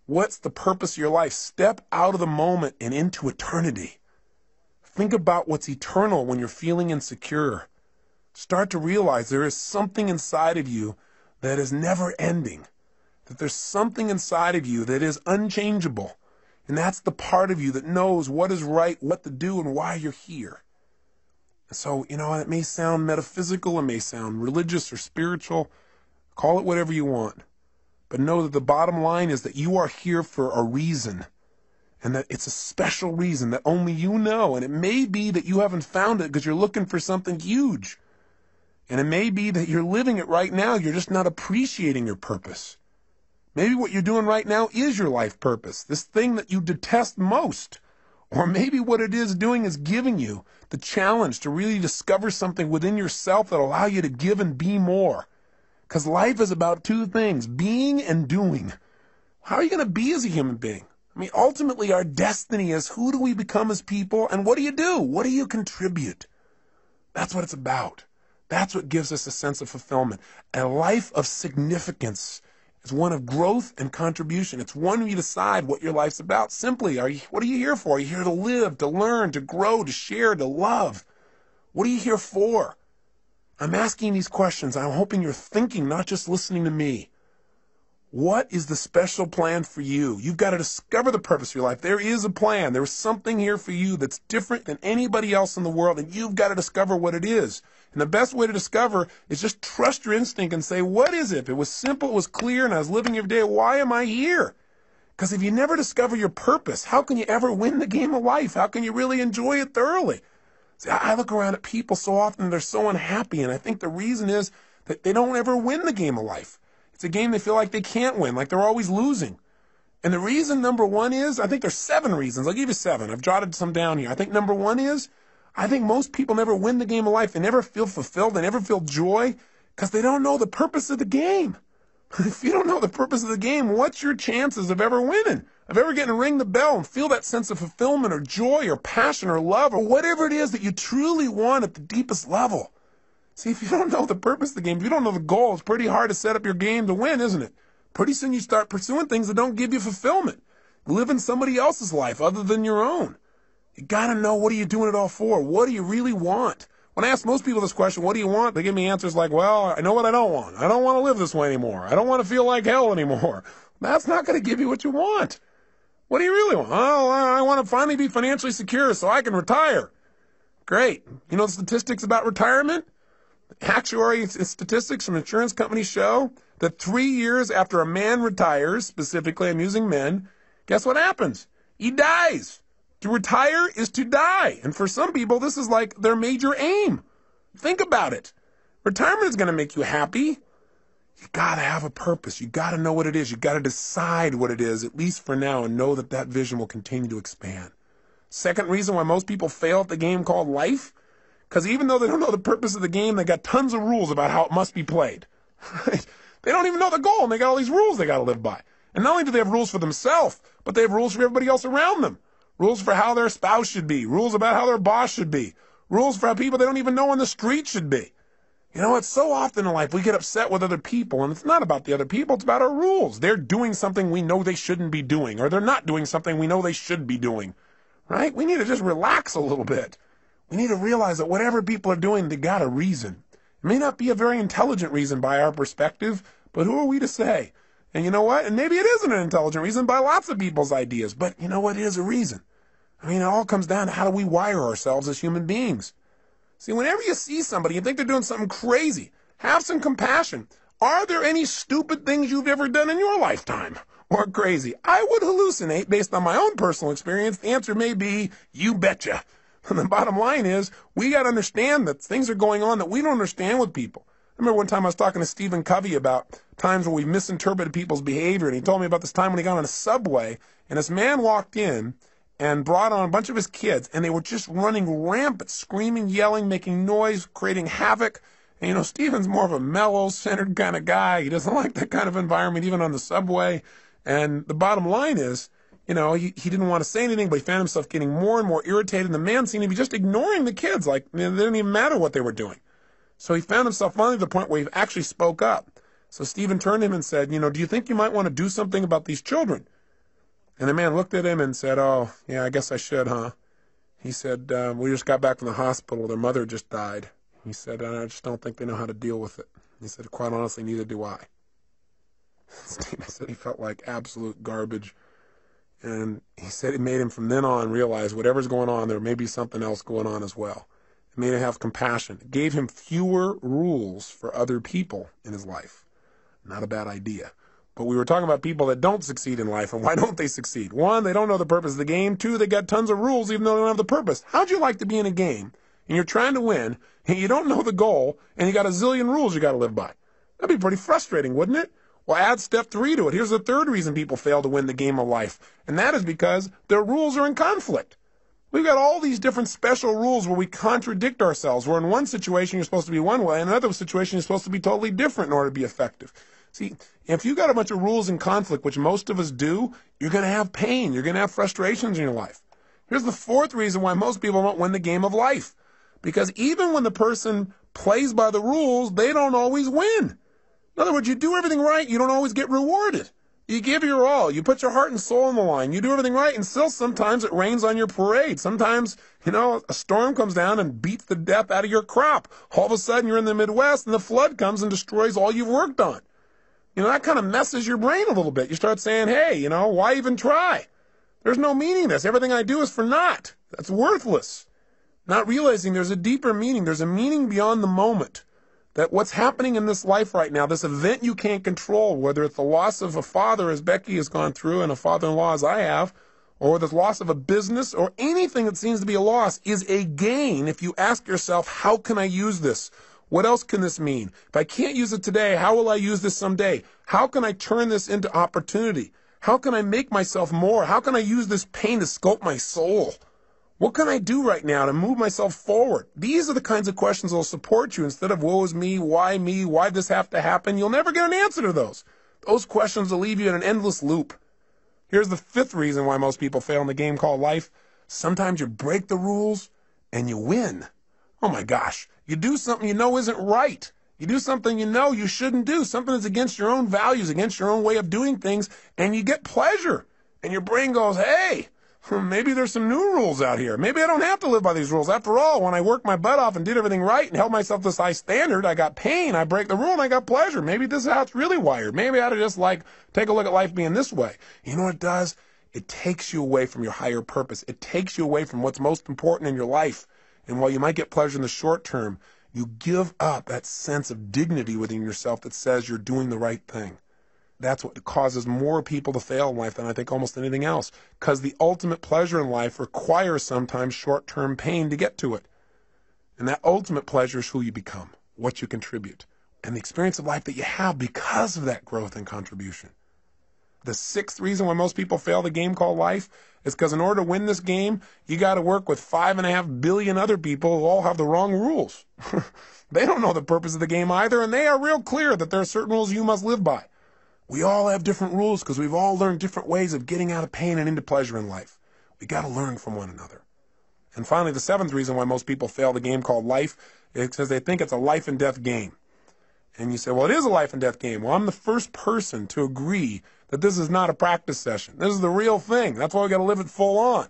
What's the purpose of your life? Step out of the moment and into eternity. Think about what's eternal when you're feeling insecure. Start to realize there is something inside of you that is never ending. That there's something inside of you that is unchangeable. And that's the part of you that knows what is right, what to do, and why you're here. So, it may sound metaphysical, it may sound religious or spiritual. Call it whatever you want. But know that the bottom line is that you are here for a reason. And that it's a special reason that only you know. And it may be that you haven't found it because you're looking for something huge. And it may be that you're living it right now. You're just not appreciating your purpose. Maybe what you're doing right now is your life purpose, this thing that you detest most. Or maybe what it is doing is giving you the challenge to really discover something within yourself that allow you to give and be more. Because life is about two things, being and doing. How are you going to be as a human being? Ultimately, our destiny is who do we become as people and what do you do? What do you contribute? That's what it's about. That's what gives us a sense of fulfillment. A life of significance is one of growth and contribution. It's one where you decide what your life's about. Simply, what are you here for? Are you here to live, to learn, to grow, to share, to love? What are you here for? I'm asking these questions. I'm hoping you're thinking, not just listening to me. What is the special plan for you? You've got to discover the purpose of your life. There is a plan. There's something here for you that's different than anybody else in the world, and you've got to discover what it is. And the best way to discover is just trust your instinct and say, what is it? If it was simple, it was clear, and I was living every day, why am I here? Because if you never discover your purpose, how can you ever win the game of life? How can you really enjoy it thoroughly? See, I look around at people so often, they're so unhappy, and I think the reason is that they don't ever win the game of life. It's a game they feel like they can't win, like they're always losing. And the reason, number one, is, I think there's 7 reasons. I'll give you 7. I've jotted some down here. I think number 1 is, I think most people never win the game of life. They never feel fulfilled. They never feel joy because they don't know the purpose of the game. If you don't know the purpose of the game, what's your chances of ever winning? Of ever getting to ring the bell and feel that sense of fulfillment or joy or passion or love or whatever it is that you truly want at the deepest level? See, if you don't know the purpose of the game, if you don't know the goal, it's pretty hard to set up your game to win, isn't it? Pretty soon you start pursuing things that don't give you fulfillment. Living somebody else's life other than your own. You got to know, what are you doing it all for? What do you really want? When I ask most people this question, what do you want? They give me answers like, well, I know what I don't want. I don't want to live this way anymore. I don't want to feel like hell anymore. That's not going to give you what you want. What do you really want? Oh, I want to finally be financially secure so I can retire. Great. You know the statistics about retirement? Actuary statistics from insurance companies show that 3 years after a man retires, specifically I'm using men, guess what happens? He dies. To retire is to die. And for some people, this is like their major aim. Think about it. Retirement is going to make you happy. You got to have a purpose. You got to know what it is. You got to decide what it is, at least for now, and know that that vision will continue to expand. Second reason why most people fail at the game called life, because even though they don't know the purpose of the game, they got tons of rules about how it must be played. Right? They don't even know the goal, and they got all these rules they got to live by. And not only do they have rules for themselves, but they have rules for everybody else around them. Rules for how their spouse should be. Rules about how their boss should be. Rules for how people they don't even know on the street should be. You know, it's so often in life we get upset with other people, and it's not about the other people, it's about our rules. They're doing something we know they shouldn't be doing, or they're not doing something we know they should be doing, right? We need to just relax a little bit. We need to realize that whatever people are doing, they got a reason. It may not be a very intelligent reason by our perspective, but who are we to say? And you know what? And maybe it isn't an intelligent reason by lots of people's ideas, but you know what? It is a reason. I mean, it all comes down to how do we wire ourselves as human beings. See, whenever you see somebody, you think they're doing something crazy, have some compassion. Are there any stupid things you've ever done in your lifetime? Or crazy? I would hallucinate based on my own personal experience. The answer may be, you betcha. And the bottom line is, we got to understand that things are going on that we don't understand with people. I remember one time I was talking to Stephen Covey about times where we misinterpreted people's behavior, and he told me about this time when he got on a subway, and this man walked in and brought on a bunch of his kids, and they were just running rampant, screaming, yelling, making noise, creating havoc. And, you know, Stephen's more of a mellow-centered kind of guy. He doesn't like that kind of environment, even on the subway. And the bottom line is, you know, he didn't want to say anything, but he found himself getting more and more irritated. And the man seemed to be just ignoring the kids, like it didn't even matter what they were doing. So he found himself finally to the point where he actually spoke up. So Stephen turned to him and said, you know, do you think you might want to do something about these children? And the man looked at him and said, oh, yeah, I guess I should, huh? He said, we just got back from the hospital. Their mother just died. He said, I just don't think they know how to deal with it. He said, quite honestly, neither do I. Stephen said he felt like absolute garbage. And he said it made him from then on realize whatever's going on, there may be something else going on as well. It made him have compassion. It gave him fewer rules for other people in his life. Not a bad idea. But we were talking about people that don't succeed in life, and why don't they succeed? One, they don't know the purpose of the game. Two, they got tons of rules even though they don't have the purpose. How'd you like to be in a game, and you're trying to win, and you don't know the goal, and you got a zillion rules you got to live by? That'd be pretty frustrating, wouldn't it? Well, add step 3 to it. Here's the third reason people fail to win the game of life, and that is because their rules are in conflict. We've got all these different special rules where we contradict ourselves, where in one situation you're supposed to be one way, in another situation you're supposed to be totally different in order to be effective. See, if you got a bunch of rules in conflict, which most of us do, you're going to have pain. You're going to have frustrations in your life. Here's the fourth reason why most people don't win the game of life. Because even when the person plays by the rules, they don't always win. In other words, you do everything right, you don't always get rewarded. You give your all. You put your heart and soul on the line. You do everything right, and still sometimes it rains on your parade. Sometimes, you know, a storm comes down and beats the death out of your crop. All of a sudden, you're in the Midwest, and the flood comes and destroys all you've worked on. You know, that kind of messes your brain a little bit. You start saying, hey, you know, why even try? There's no meaning in this. Everything I do is for naught. That's worthless. Not realizing there's a deeper meaning. There's a meaning beyond the moment. That what's happening in this life right now, this event you can't control, whether it's the loss of a father as Becky has gone through and a father-in-law as I have, or the loss of a business, or anything that seems to be a loss, is a gain if you ask yourself, how can I use this? What else can this mean? If I can't use it today, how will I use this someday? How can I turn this into opportunity? How can I make myself more? How can I use this pain to sculpt my soul? What can I do right now to move myself forward? These are the kinds of questions that will support you instead of woe is me, why this have to happen? You'll never get an answer to those. Those questions will leave you in an endless loop. Here's the fifth reason why most people fail in the game called life. Sometimes you break the rules and you win. Oh my gosh. You do something you know isn't right. You do something you know you shouldn't do, something that's against your own values, against your own way of doing things, and you get pleasure. And your brain goes, hey, maybe there's some new rules out here. Maybe I don't have to live by these rules. After all, when I worked my butt off and did everything right and held myself to this high standard, I got pain, I break the rule, and I got pleasure. Maybe this is how it's really wired. Maybe I ought to just take a look at life being this way. You know what it does? It takes you away from your higher purpose. It takes you away from what's most important in your life. And while you might get pleasure in the short term, you give up that sense of dignity within yourself that says you're doing the right thing. That's what causes more people to fail in life than I think almost anything else. Because the ultimate pleasure in life requires sometimes short-term pain to get to it. And that ultimate pleasure is who you become, what you contribute, and the experience of life that you have because of that growth and contribution. The sixth reason why most people fail the game called life is because in order to win this game, you got to work with 5.5 billion other people who all have the wrong rules. They don't know the purpose of the game either, and they are real clear that there are certain rules you must live by. We all have different rules because we've all learned different ways of getting out of pain and into pleasure in life. We got to learn from one another. And finally, the seventh reason why most people fail the game called life is because they think it's a life and death game. And you say, well, it is a life and death game. Well, I'm the first person to agree that this is not a practice session. This is the real thing. That's why we got to live it full on.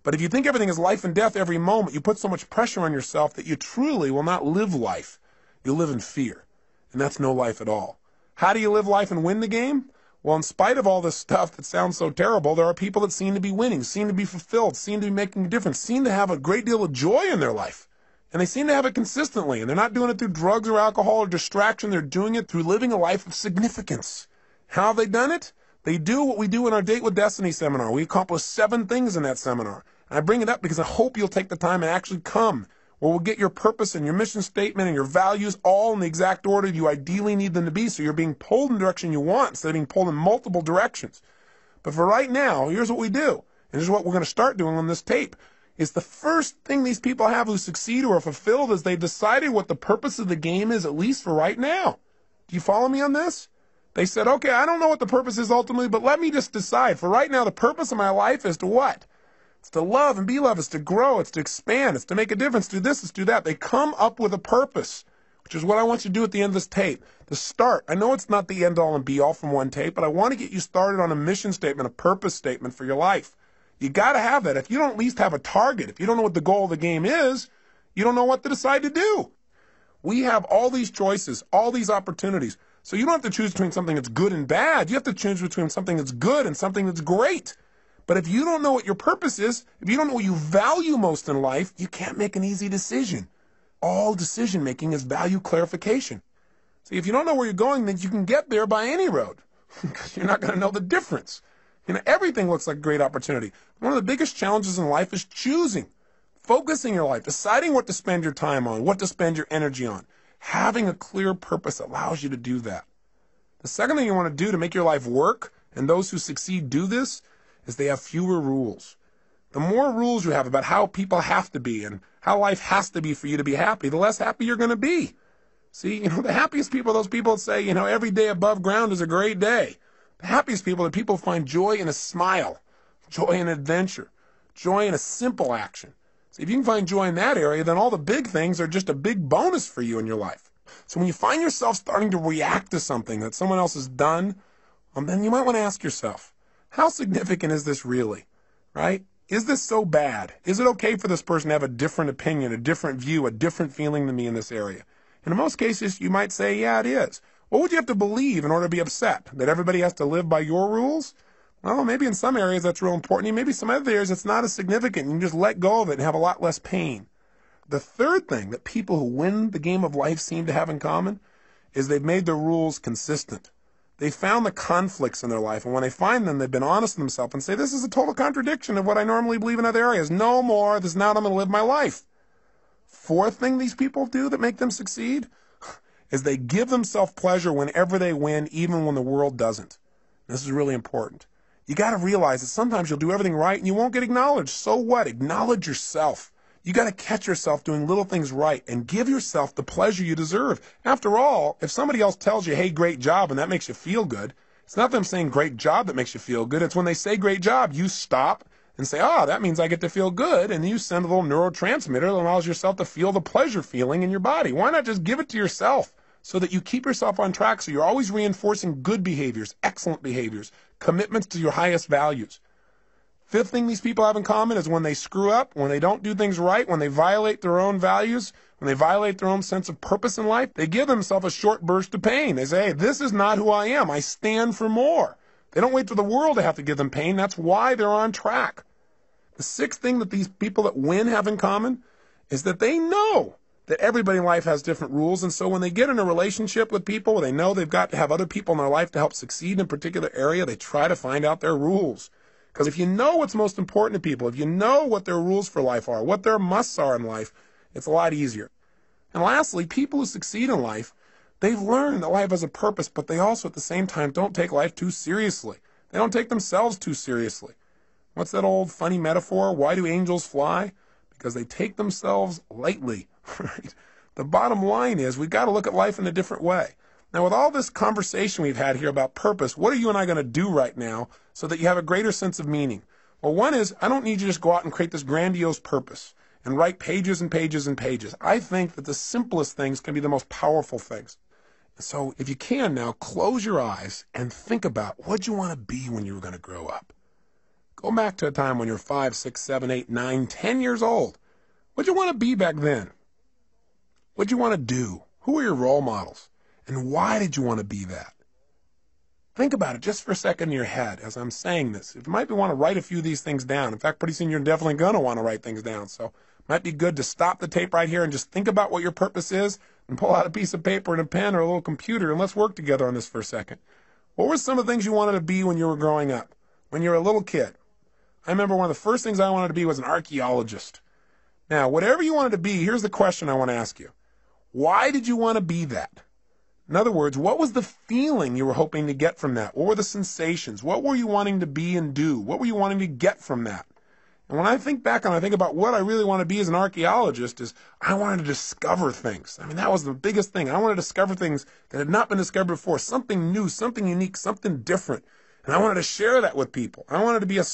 But if you think everything is life and death every moment, you put so much pressure on yourself that you truly will not live life. You live in fear. And that's no life at all. How do you live life and win the game? Well, in spite of all this stuff that sounds so terrible, there are people that seem to be winning, seem to be fulfilled, seem to be making a difference, seem to have a great deal of joy in their life. And they seem to have it consistently. And they're not doing it through drugs or alcohol or distraction. They're doing it through living a life of significance. How have they done it? They do what we do in our Date with Destiny seminar. We accomplish 7 things in that seminar. And I bring it up because I hope you'll take the time and actually come, where we'll get your purpose and your mission statement and your values all in the exact order you ideally need them to be, so you're being pulled in the direction you want instead of being pulled in multiple directions. But for right now, here's what we do. And here's what we're going to start doing on this tape. Is the first thing these people have who succeed or are fulfilled is they've decided what the purpose of the game is, at least for right now. Do you follow me on this? They said, okay, I don't know what the purpose is ultimately, but let me just decide. For right now, the purpose of my life is to what? It's to love and be loved. It's to grow. It's to expand. It's to make a difference. Do this. It's do that. They come up with a purpose, which is what I want you to do at the end of this tape. To start. I know it's not the end all and be all from one tape, but I want to get you started on a mission statement, a purpose statement for your life. You got to have that. If you don't at least have a target, if you don't know what the goal of the game is, you don't know what to decide to do. We have all these choices, all these opportunities. So you don't have to choose between something that's good and bad. You have to choose between something that's good and something that's great. But if you don't know what your purpose is, if you don't know what you value most in life, you can't make an easy decision. All decision making is value clarification. See, if you don't know where you're going, then you can get there by any road because you're not going to know the difference. You know, everything looks like a great opportunity. One of the biggest challenges in life is choosing, focusing your life, deciding what to spend your time on, what to spend your energy on. Having a clear purpose allows you to do that. The second thing you want to do to make your life work, and those who succeed do this, is they have fewer rules. The more rules you have about how people have to be and how life has to be for you to be happy, the less happy you're going to be. See, the happiest people are those people that say, every day above ground is a great day. The happiest people are people who find joy in a smile, joy in adventure, joy in a simple action. So if you can find joy in that area, then all the big things are just a big bonus for you in your life. So when you find yourself starting to react to something that someone else has done, then you might want to ask yourself, how significant is this really, right? Is this so bad? Is it okay for this person to have a different opinion, a different view, a different feeling than me in this area? And in most cases, you might say, yeah, it is. What would you have to believe in order to be upset? That everybody has to live by your rules? Well, maybe in some areas that's real important. Maybe some other areas it's not as significant. You can just let go of it and have a lot less pain. The third thing that people who win the game of life seem to have in common is they've made their rules consistent. They found the conflicts in their life, and when they find them, they've been honest with themselves and say, this is a total contradiction of what I normally believe in other areas. No more. This is not how I'm going to live my life. Fourth thing these people do that make them succeed is they give themselves pleasure whenever they win, even when the world doesn't. This is really important. You got to realize that sometimes you'll do everything right and you won't get acknowledged. So what? Acknowledge yourself. You got to catch yourself doing little things right and give yourself the pleasure you deserve. After all, if somebody else tells you, hey, great job, and that makes you feel good, it's not them saying great job that makes you feel good. It's when they say great job, you stop and say, that means I get to feel good. And you send a little neurotransmitter that allows yourself to feel the pleasure feeling in your body. Why not just give it to yourself so that you keep yourself on track, so you're always reinforcing good behaviors, excellent behaviors, commitments to your highest values. Fifth thing these people have in common is when they screw up, when they don't do things right, when they violate their own values, when they violate their own sense of purpose in life, they give themselves a short burst of pain. They say, hey, this is not who I am. I stand for more. They don't wait for the world to have to give them pain. That's why they're on track. The sixth thing that these people that win have in common is that they know that everybody in life has different rules, and so when they get in a relationship with people where they know they've got to have other people in their life to help succeed in a particular area, they try to find out their rules. Because if you know what's most important to people, if you know what their rules for life are, what their musts are in life, it's a lot easier. And lastly, people who succeed in life, they've learned that life has a purpose, but they also at the same time don't take life too seriously. They don't take themselves too seriously. What's that old funny metaphor? Why do angels fly? Because they take themselves lightly. Right? The bottom line is we've got to look at life in a different way. Now, with all this conversation we've had here about purpose, what are you and I going to do right now so that you have a greater sense of meaning? Well, one is I don't need you to just go out and create this grandiose purpose and write pages and pages and pages. I think that the simplest things can be the most powerful things. So if you can now, close your eyes and think about what you want to be when you were going to grow up. Go back to a time when you're 5, 6, 7, 8, 9, 10 years old. What'd you want to be back then? What'd you want to do? Who were your role models? And why did you want to be that? Think about it just for a second in your head as I'm saying this. You might want to write a few of these things down. In fact, pretty soon you're definitely going to want to write things down. So it might be good to stop the tape right here and just think about what your purpose is and pull out a piece of paper and a pen or a little computer and let's work together on this for a second. What were some of the things you wanted to be when you were growing up, when you were a little kid? I remember one of the first things I wanted to be was an archaeologist. Now, whatever you wanted to be, here's the question I want to ask you. Why did you want to be that? In other words, what was the feeling you were hoping to get from that? What were the sensations? What were you wanting to be and do? What were you wanting to get from that? And when I think back and I think about what I really want to be as an archaeologist is I wanted to discover things. I mean, that was the biggest thing. I wanted to discover things that had not been discovered before, something new, something unique, something different. And I wanted to share that with people. I wanted to be a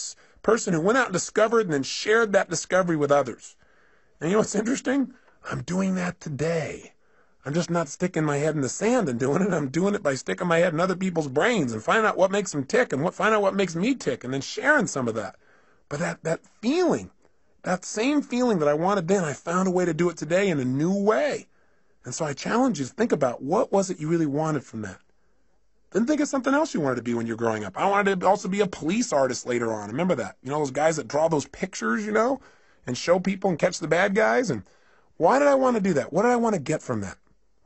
person who went out and discovered and then shared that discovery with others. And you know what's interesting? I'm doing that today. I'm just not sticking my head in the sand and doing it. I'm doing it by sticking my head in other people's brains and finding out what makes them tick and find out what makes me tick and then sharing some of that. But that feeling, that same feeling that I wanted then, I found a way to do it today in a new way. And so I challenge you to think about what was it you really wanted from that. Then think of something else you wanted to be when you were growing up. I wanted to also be a police artist later on. Remember that? You know, those guys that draw those pictures, and show people and catch the bad guys. And why did I want to do that? What did I want to get from that?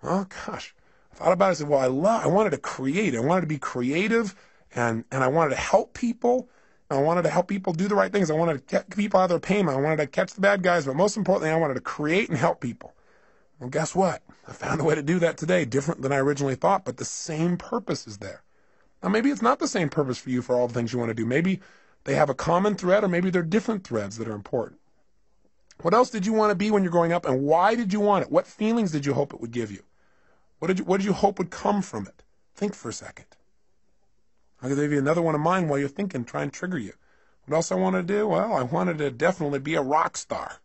Oh, gosh. I thought about it. I said, well, I wanted to create. I wanted to be creative, and I wanted to help people. I wanted to help people do the right things. I wanted to get people out of their pain. I wanted to catch the bad guys. But most importantly, I wanted to create and help people. Well, guess what? I found a way to do that today, different than I originally thought, but the same purpose is there. Now, maybe it's not the same purpose for you for all the things you want to do. Maybe they have a common thread, or maybe they're different threads that are important. What else did you want to be when you're growing up, and why did you want it? What feelings did you hope it would give you? What did you hope would come from it? Think for a second. I'll give you another one of mine while you're thinking, try and trigger you. What else I wanted to do? Well, I wanted to definitely be a rock star.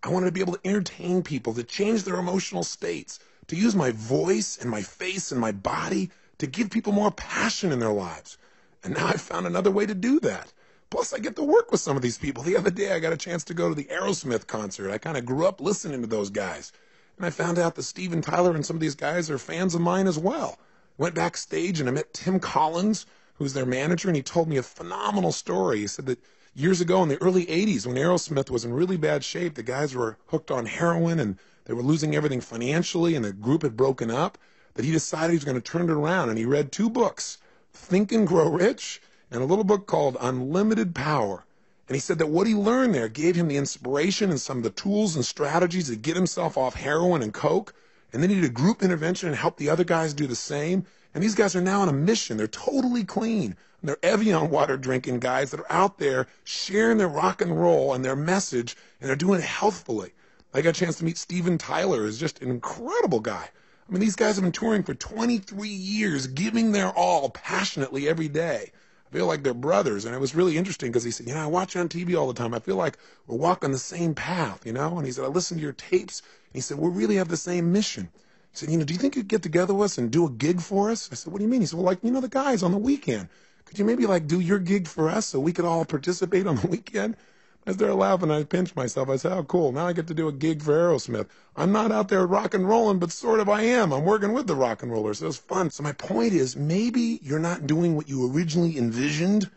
I wanted to be able to entertain people, to change their emotional states, to use my voice and my face and my body to give people more passion in their lives. And now I've found another way to do that. Plus, I get to work with some of these people. The other day, I got a chance to go to the Aerosmith concert. I kind of grew up listening to those guys. And I found out that Steven Tyler and some of these guys are fans of mine as well. Went backstage and I met Tim Collins, who's their manager, and he told me a phenomenal story. He said that years ago in the early 80s, when Aerosmith was in really bad shape, the guys were hooked on heroin and they were losing everything financially and the group had broken up, that he decided he was going to turn it around. And he read 2 books, Think and Grow Rich, and a little book called Unlimited Power. And he said that what he learned there gave him the inspiration and some of the tools and strategies to get himself off heroin and coke. And then he did a group intervention and helped the other guys do the same. And these guys are now on a mission. They're totally clean. And they're Evian water drinking guys that are out there sharing their rock and roll and their message, and they're doing it healthfully. I got a chance to meet Steven Tyler, who's just an incredible guy. I mean, these guys have been touring for 23 years, giving their all passionately every day. I feel like they're brothers. And it was really interesting because he said, I watch you on TV all the time. I feel like we're walking the same path, And he said, I listen to your tapes. And he said, we really have the same mission. He said, do you think you'd get together with us and do a gig for us? I said, what do you mean? He said, well, the guys on the weekend. Could you maybe do your gig for us so we could all participate on the weekend? I started laughing. I pinched myself. I said, oh, cool. Now I get to do a gig for Aerosmith. I'm not out there rock and rolling, but sort of I am. I'm working with the rock and rollers. So it's fun. So my point is, maybe you're not doing what you originally envisioned,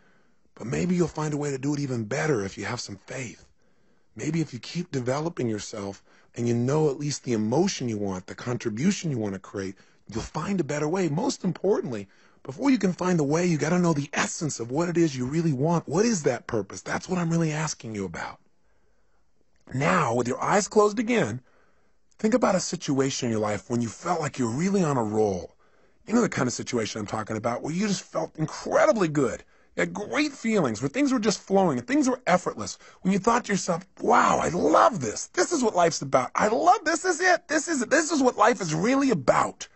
but maybe you'll find a way to do it even better if you have some faith. Maybe if you keep developing yourself and you know at least the emotion you want, the contribution you want to create, you'll find a better way. Most importantly, before you can find the way, you got to know the essence of what it is you really want. What is that purpose? That's what I'm really asking you about. Now, with your eyes closed again, think about a situation in your life when you felt like you're really on a roll. You know the kind of situation I'm talking about, where you just felt incredibly good. You had great feelings, where things were just flowing and things were effortless. When you thought to yourself, wow, I love this. This is what life's about. I love this. This is it. This is it. This is what life is really about.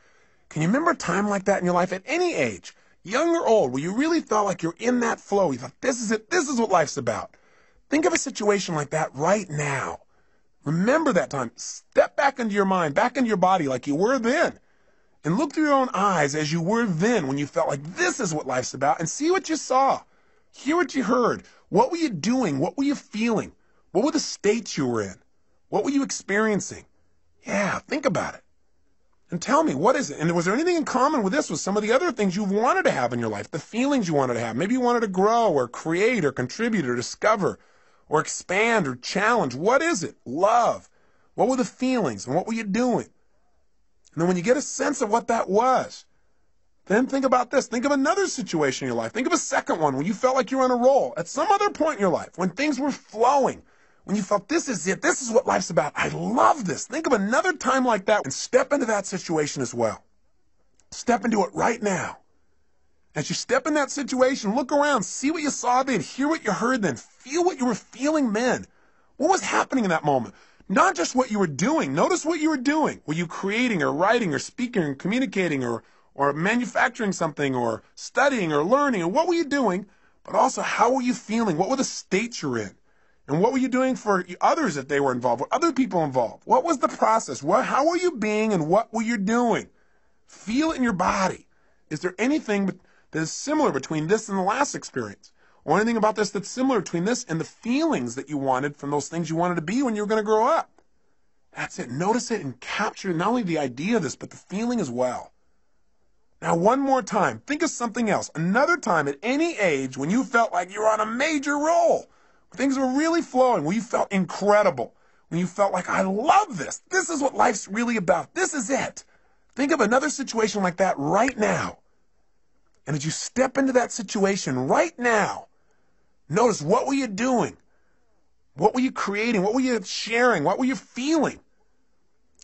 Can you remember a time like that in your life at any age, young or old, where you really felt like you're in that flow? You thought, this is it. This is what life's about. Think of a situation like that right now. Remember that time. Step back into your mind, back into your body like you were then. And look through your own eyes as you were then when you felt like this is what life's about, and see what you saw. Hear what you heard. What were you doing? What were you feeling? What were the states you were in? What were you experiencing? Yeah, think about it. And tell me, what is it? And was there anything in common with this, with some of the other things you wanted to have in your life, the feelings you wanted to have? Maybe you wanted to grow or create or contribute or discover or expand or challenge. What is it? Love. What were the feelings and what were you doing? And then when you get a sense of what that was, then think about this. Think of another situation in your life. Think of a second one when you felt like you were on a roll at some other point in your life, when things were flowing, when you felt this is it, this is what life's about. I love this. Think of another time like that and step into that situation as well. Step into it right now. As you step in that situation, look around, see what you saw then, hear what you heard then, feel what you were feeling then. What was happening in that moment? Not just what you were doing. Notice what you were doing. Were you creating or writing or speaking or communicating or manufacturing something or studying or learning? And what were you doing? But also, how were you feeling? What were the states you're in? And what were you doing for others if they were involved? Were other people involved? What was the process? How were you being and what were you doing? Feel it in your body. Is there anything that is similar between this and the last experience? Or anything about this that's similar between this and the feelings that you wanted from those things you wanted to be when you were going to grow up? That's it. Notice it and capture not only the idea of this, but the feeling as well. Now, one more time, think of something else. Another time at any age when you felt like you were on a major roll. Things were really flowing, when you felt incredible, when you felt like, I love this. This is what life's really about. This is it. Think of another situation like that right now. And as you step into that situation right now, notice, what were you doing? What were you creating? What were you sharing? What were you feeling?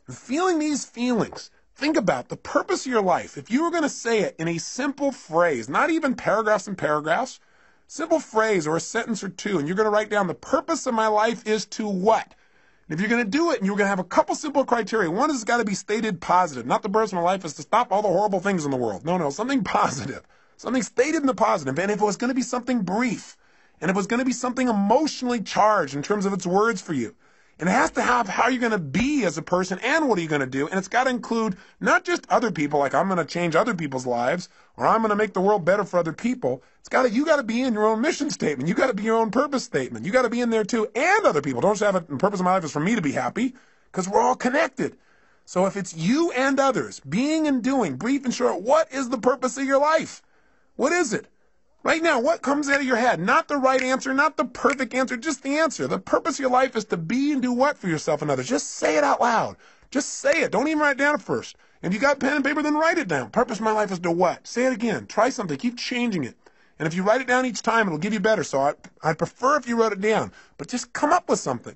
And feeling these feelings, think about the purpose of your life. If you were going to say it in a simple phrase, not even paragraphs and paragraphs, simple phrase or a sentence or two, and you're going to write down the purpose of my life is to what? And if you're going to do it, and you're going to have a couple simple criteria. One is it's got to be stated positive. Not the purpose of my life is to stop all the horrible things in the world. No, something positive. Something stated in the positive. And if it was going to be something brief, and if it was going to be something emotionally charged in terms of its words for you, and it has to have how you're going to be as a person and what are you going to do. And it's got to include not just other people, like I'm going to change other people's lives or I'm going to make the world better for other people. You got to be in your own mission statement. You got to be your own purpose statement. You got to be in there too, and other people. Don't just have the purpose of my life is for me to be happy, because we're all connected. So if it's you and others, being and doing, brief and short, what is the purpose of your life? What is it? Right now, what comes out of your head? Not the right answer, not the perfect answer, just the answer. The purpose of your life is to be and do what for yourself and others? Just say it out loud. Just say it. Don't even write it down at first. If you got pen and paper, then write it down. Purpose of my life is to what? Say it again. Try something. Keep changing it. And if you write it down each time, it'll give you better. So I'd prefer if you wrote it down. But just come up with something.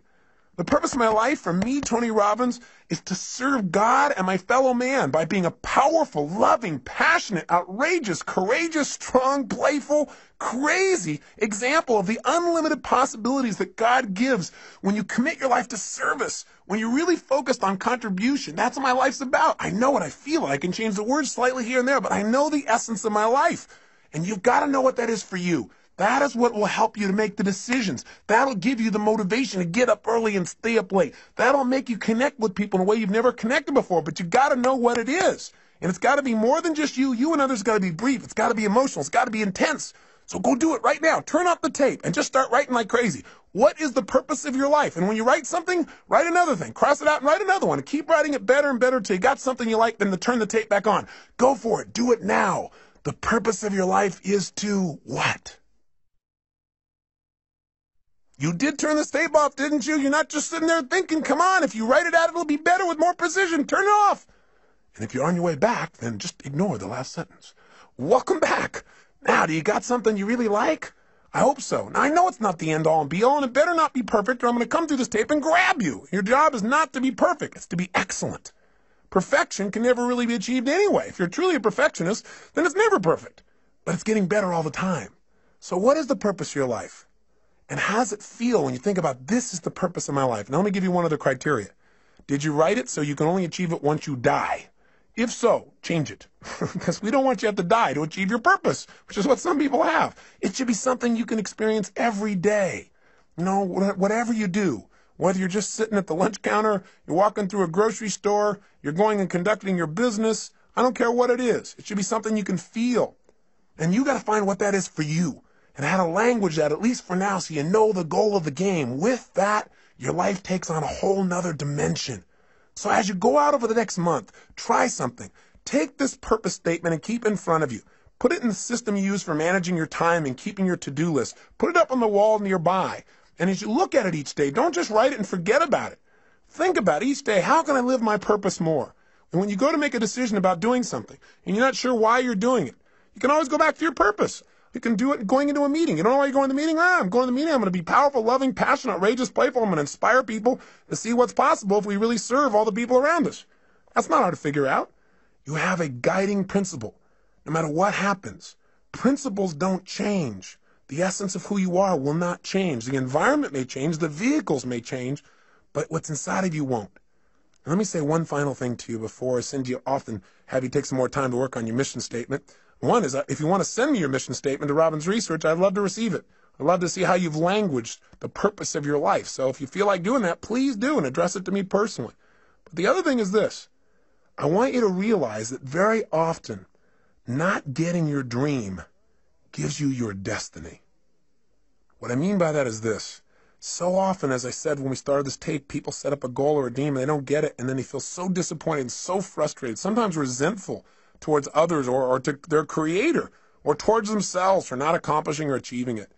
The purpose of my life, for me, Tony Robbins, is to serve God and my fellow man by being a powerful, loving, passionate, outrageous, courageous, strong, playful, crazy example of the unlimited possibilities that God gives when you commit your life to service, when you're really focused on contribution. That's what my life's about. I know what I feel. I can change the words slightly here and there, but I know the essence of my life. And you've got to know what that is for you. That is what will help you to make the decisions. That'll give you the motivation to get up early and stay up late. That'll make you connect with people in a way you've never connected before, but you got to know what it is. And it's got to be more than just you. You and others got to be brief. It's got to be emotional. It's got to be intense. So go do it right now. Turn off the tape and just start writing like crazy. What is the purpose of your life? And when you write something, write another thing. Cross it out and write another one. And keep writing it better and better until you got something you like, then to turn the tape back on. Go for it. Do it now. The purpose of your life is to what? You did turn this tape off, didn't you? You're not just sitting there thinking, come on, if you write it out, it'll be better with more precision. Turn it off. And if you're on your way back, then just ignore the last sentence. Welcome back. Now, do you got something you really like? I hope so. Now, I know it's not the end all and be all, and it better not be perfect, or I'm going to come through this tape and grab you. Your job is not to be perfect. It's to be excellent. Perfection can never really be achieved anyway. If you're truly a perfectionist, then it's never perfect. But it's getting better all the time. So what is the purpose of your life? And how does it feel when you think about this is the purpose of my life? And let me give you one other criteria. Did you write it so you can only achieve it once you die? If so, change it. Because we don't want you to have to die to achieve your purpose, which is what some people have. It should be something you can experience every day. You know, whatever you do, Whether you're just sitting at the lunch counter, you're walking through a grocery store, you're going and conducting your business, I don't care what it is. It should be something you can feel. And you got to find what that is for you and how to language that, at least for now, so you know the goal of the game. With that, your life takes on a whole nother dimension. So as you go out over the next month, try something. Take this purpose statement and keep it in front of you. Put it in the system you use for managing your time and keeping your to-do list. Put it up on the wall nearby. And as you look at it each day, don't just write it and forget about it. Think about each day, how can I live my purpose more? And when you go to make a decision about doing something and you're not sure why you're doing it, you can always go back to your purpose. You can do it going into a meeting. You don't know why you're going to the meeting? I'm going to the meeting. I'm going to be powerful, loving, passionate, outrageous, playful. I'm going to inspire people to see what's possible if we really serve all the people around us. That's not hard to figure out. You have a guiding principle. No matter what happens, principles don't change. The essence of who you are will not change. The environment may change. The vehicles may change. But what's inside of you won't. And let me say one final thing to you before I send you off and have you take some more time to work on your mission statement. One is, if you want to send me your mission statement to Robbins Research, I'd love to receive it. I'd love to see how you've languaged the purpose of your life. So if you feel like doing that, please do and address it to me personally. But the other thing is this. I want you to realize that very often, not getting your dream gives you your destiny. What I mean by that is this. So often, as I said when we started this tape, people set up a goal or a dream and they don't get it, and then they feel so disappointed and so frustrated, sometimes resentful towards others or to their creator or towards themselves for not accomplishing or achieving it.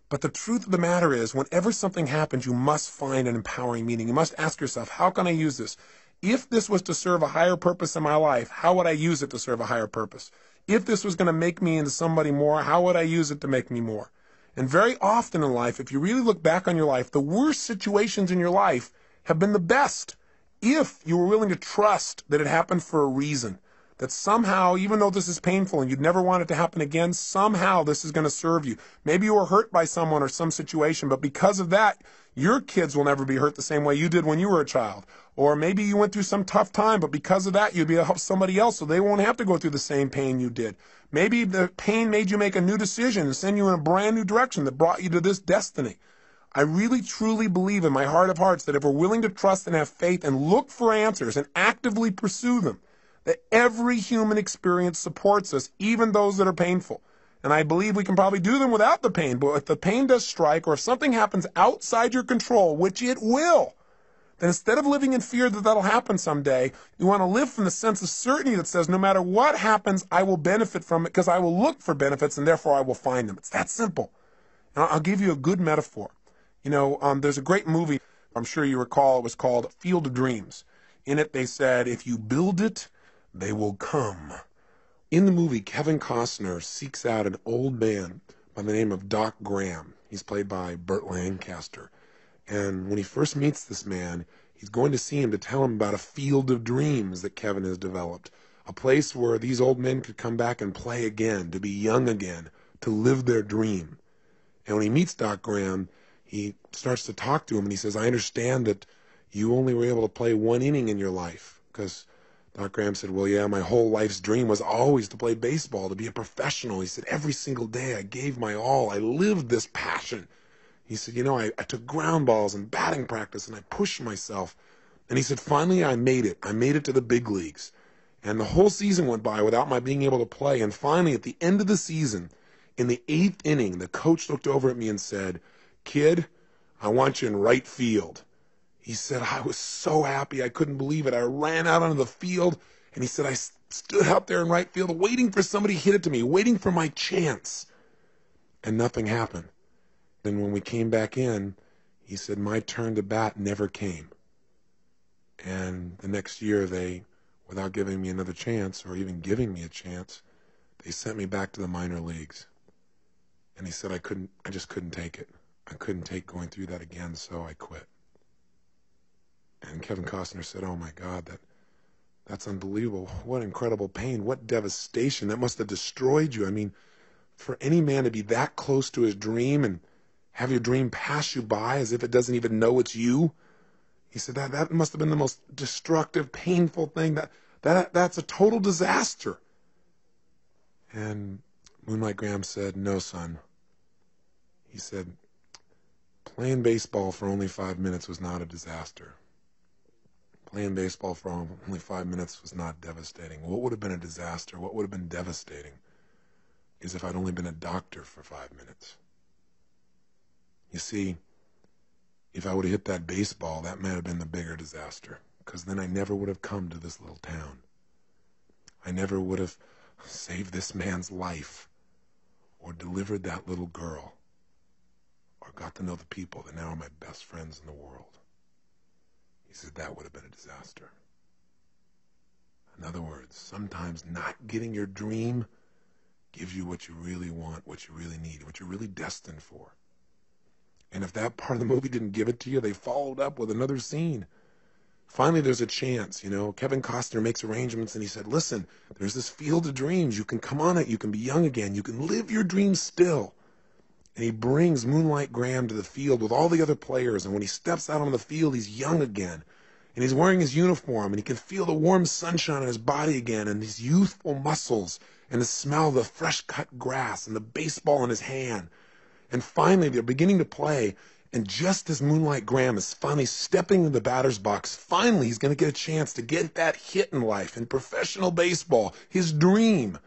But the truth of the matter is, whenever something happens, you must find an empowering meaning. You must ask yourself, how can I use this? If this was to serve a higher purpose in my life, how would I use it to serve a higher purpose? If this was going to make me into somebody more, how would I use it to make me more? And very often in life, if you really look back on your life, the worst situations in your life have been the best if you were willing to trust that it happened for a reason. That somehow, even though this is painful and you'd never want it to happen again, somehow this is going to serve you. Maybe you were hurt by someone or some situation, but because of that, your kids will never be hurt the same way you did when you were a child. Or maybe you went through some tough time, but because of that, you'd be able to help somebody else so they won't have to go through the same pain you did. Maybe the pain made you make a new decision and send you in a brand new direction that brought you to this destiny. I really, truly believe in my heart of hearts that if we're willing to trust and have faith and look for answers and actively pursue them, that every human experience supports us, even those that are painful. And I believe we can probably do them without the pain. But if the pain does strike, or if something happens outside your control, which it will, then instead of living in fear that that'll happen someday, you want to live from the sense of certainty that says, no matter what happens, I will benefit from it because I will look for benefits and therefore I will find them. It's that simple. Now, I'll give you a good metaphor. There's a great movie, I'm sure you recall, it was called Field of Dreams. In it, they said, if you build it, they will come. In the movie, Kevin Costner seeks out an old man by the name of Doc Graham. He's played by Burt Lancaster. And when he first meets this man, he's going to see him to tell him about a field of dreams that Kevin has developed. A place where these old men could come back and play again, to be young again, to live their dream. And when he meets Doc Graham, he starts to talk to him and he says, I understand that you only were able to play one inning in your life. Because Doc Graham said, well, yeah, my whole life's dream was always to play baseball, to be a professional. He said, every single day I gave my all. I lived this passion. He said, I took ground balls and batting practice and I pushed myself. And he said, finally I made it. I made it to the big leagues. And the whole season went by without my being able to play. And finally, at the end of the season, in the 8th inning, the coach looked over at me and said, kid, I want you in right field. He said, I was so happy. I couldn't believe it. I ran out onto the field. And he said, I stood out there in right field waiting for somebody to hit it to me, waiting for my chance. And nothing happened. Then when we came back in, he said, my turn to bat never came. And the next year, they, without giving me another chance or even giving me a chance, they sent me back to the minor leagues. And he said, I just couldn't take it. I couldn't take going through that again, so I quit. And Kevin Costner said, oh my God, that's unbelievable. What incredible pain. What devastation. That must have destroyed you. I mean, for any man to be that close to his dream and have your dream pass you by as if it doesn't even know it's you. He said that must have been the most destructive, painful thing. That's a total disaster. And Moonlight Graham said, no, son. He said, Playing baseball for only 5 minutes was not a disaster. Playing baseball for only 5 minutes was not devastating. What would have been a disaster, what would have been devastating, is if I'd only been a doctor for 5 minutes. You see, if I would have hit that baseball, that might have been the bigger disaster, because then I never would have come to this little town. I never would have saved this man's life, or delivered that little girl, or got to know the people that now are my best friends in the world. He said that would have been a disaster. In other words, sometimes not getting your dream gives you what you really want, what you really need, what you're really destined for. And if that part of the movie didn't give it to you, they followed up with another scene. Finally, there's a chance, Kevin Costner makes arrangements and he said, listen, there's this field of dreams. You can come on it. You can be young again. You can live your dreams still. And he brings Moonlight Graham to the field with all the other players. And when he steps out on the field, he's young again. And he's wearing his uniform and he can feel the warm sunshine on his body again and his youthful muscles and the smell of the fresh cut grass and the baseball in his hand. And finally, they're beginning to play. And just as Moonlight Graham is finally stepping into the batter's box, finally he's going to get a chance to get that hit in life, in professional baseball, his dream.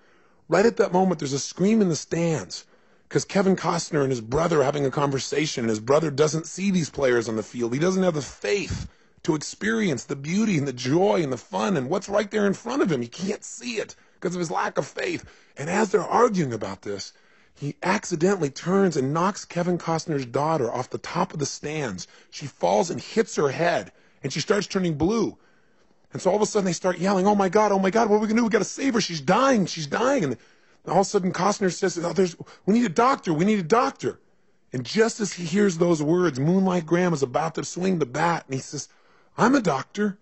Right at that moment, there's a scream in the stands because Kevin Costner and his brother are having a conversation, and his brother doesn't see these players on the field. He doesn't have the faith to experience the beauty and the joy and the fun and what's right there in front of him. He can't see it because of his lack of faith. And as they're arguing about this, he accidentally turns and knocks Kevin Costner's daughter off the top of the stands. She falls and hits her head, and she starts turning blue. And so all of a sudden they start yelling, oh my God, what are we going to do? We got to save her. She's dying. And all of a sudden Costner says, we need a doctor. And just as he hears those words, Moonlight Graham is about to swing the bat, and he says, I'm a doctor.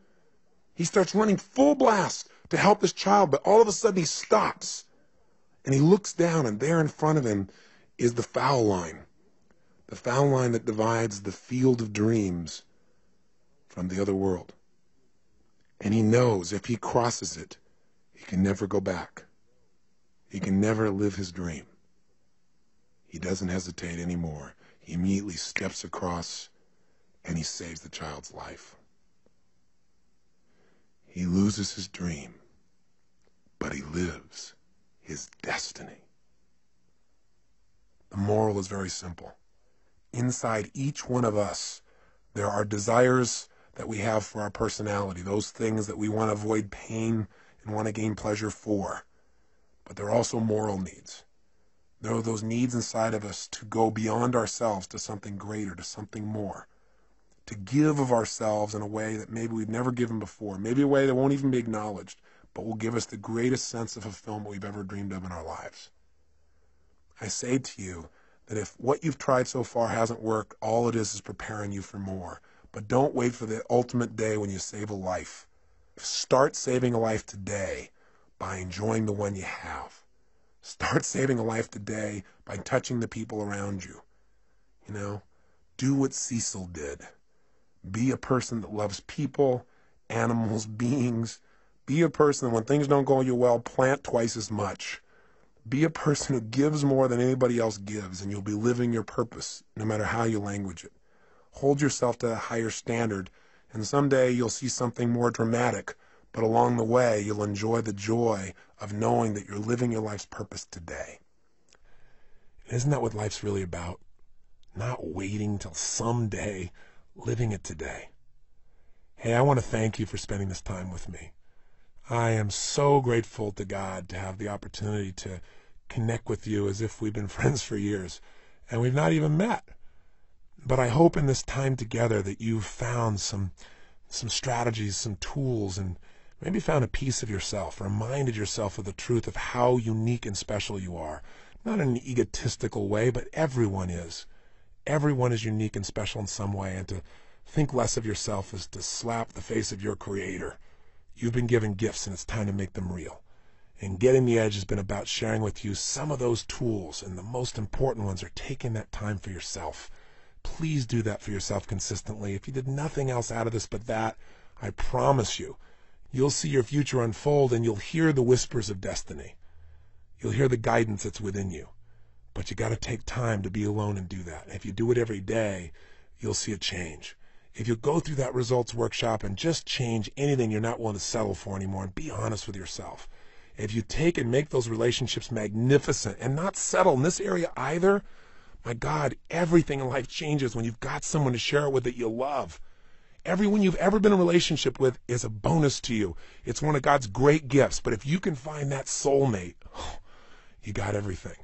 He starts running full blast to help this child, but all of a sudden he stops. And he looks down, and there in front of him is the foul line that divides the field of dreams from the other world. And he knows if he crosses it, he can never go back. He can never live his dream. He doesn't hesitate anymore. He immediately steps across, and he saves the child's life. He loses his dream, but he lives his destiny. The moral is very simple. Inside each one of us, there are desires that we have for our personality, those things that we want to avoid pain and want to gain pleasure for. But there are also moral needs. There are those needs inside of us to go beyond ourselves to something greater, to something more. To give of ourselves in a way that maybe we've never given before, maybe a way that won't even be acknowledged, but will give us the greatest sense of fulfillment we've ever dreamed of in our lives. I say to you that if what you've tried so far hasn't worked, all it is preparing you for more. But don't wait for the ultimate day when you save a life. Start saving a life today by enjoying the one you have. Start saving a life today by touching the people around you. Do what Cecil did. Be a person that loves people, animals, beings. Be a person that when things don't go you well, plant twice as much. Be a person who gives more than anybody else gives, and you'll be living your purpose, no matter how you language it. Hold yourself to a higher standard, and someday you'll see something more dramatic, but along the way, you'll enjoy the joy of knowing that you're living your life's purpose today. Isn't that what life's really about? Not waiting till someday, living it today. Hey, I want to thank you for spending this time with me. I am so grateful to God to have the opportunity to connect with you as if we've been friends for years, and we've not even met. But I hope in this time together that you've found some strategies, some tools, and maybe found a piece of yourself, reminded yourself of the truth of how unique and special you are. Not in an egotistical way, but everyone is. Everyone is unique and special in some way, and to think less of yourself is to slap the face of your Creator. You've been given gifts, and it's time to make them real. And Getting the Edge has been about sharing with you some of those tools, and the most important ones are taking that time for yourself. Please do that for yourself consistently. If you did nothing else out of this but that, I promise you, you'll see your future unfold, and you'll hear the whispers of destiny. You'll hear the guidance that's within you. But you got to take time to be alone and do that. And if you do it every day, you'll see a change. If you go through that results workshop and just change anything you're not willing to settle for anymore and be honest with yourself. If you take and make those relationships magnificent and not settle in this area either, my God, everything in life changes when you've got someone to share it with that you love. Everyone you've ever been in a relationship with is a bonus to you. It's one of God's great gifts. But if you can find that soulmate, you got everything.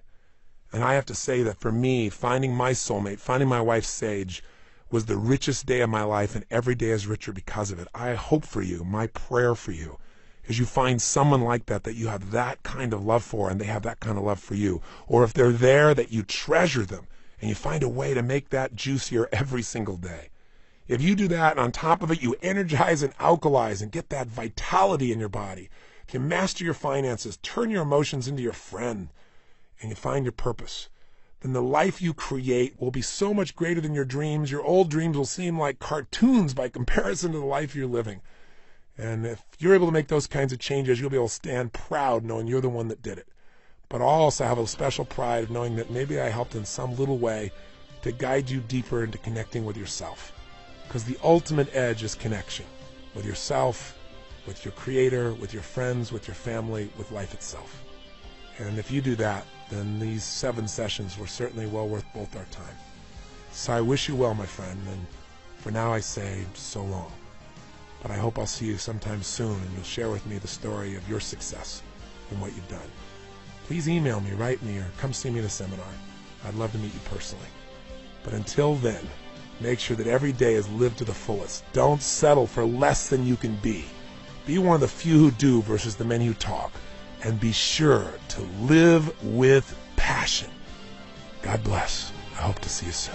And I have to say that for me, finding my soulmate, finding my wife Sage, was the richest day of my life, and every day is richer because of it. I hope for you, my prayer for you, is you find someone like that you have that kind of love for, and they have that kind of love for you. Or if they're there, that you treasure them, and you find a way to make that juicier every single day. If you do that, and on top of it, you energize and alkalize and get that vitality in your body. If you master your finances, turn your emotions into your friend, and you find your purpose, then the life you create will be so much greater than your dreams. Your old dreams will seem like cartoons by comparison to the life you're living. And if you're able to make those kinds of changes, you'll be able to stand proud knowing you're the one that did it. But I'll also have a special pride of knowing that maybe I helped in some little way to guide you deeper into connecting with yourself. Because the ultimate edge is connection with yourself, with your creator, with your friends, with your family, with life itself. And if you do that, then these 7 sessions were certainly well worth both our time. So I wish you well, my friend, and for now I say so long. But I hope I'll see you sometime soon, and you'll share with me the story of your success and what you've done. Please email me, write me, or come see me in a seminar. I'd love to meet you personally. But until then, make sure that every day is lived to the fullest. Don't settle for less than you can be. Be one of the few who do versus the many who talk. And be sure to live with passion. God bless. I hope to see you soon.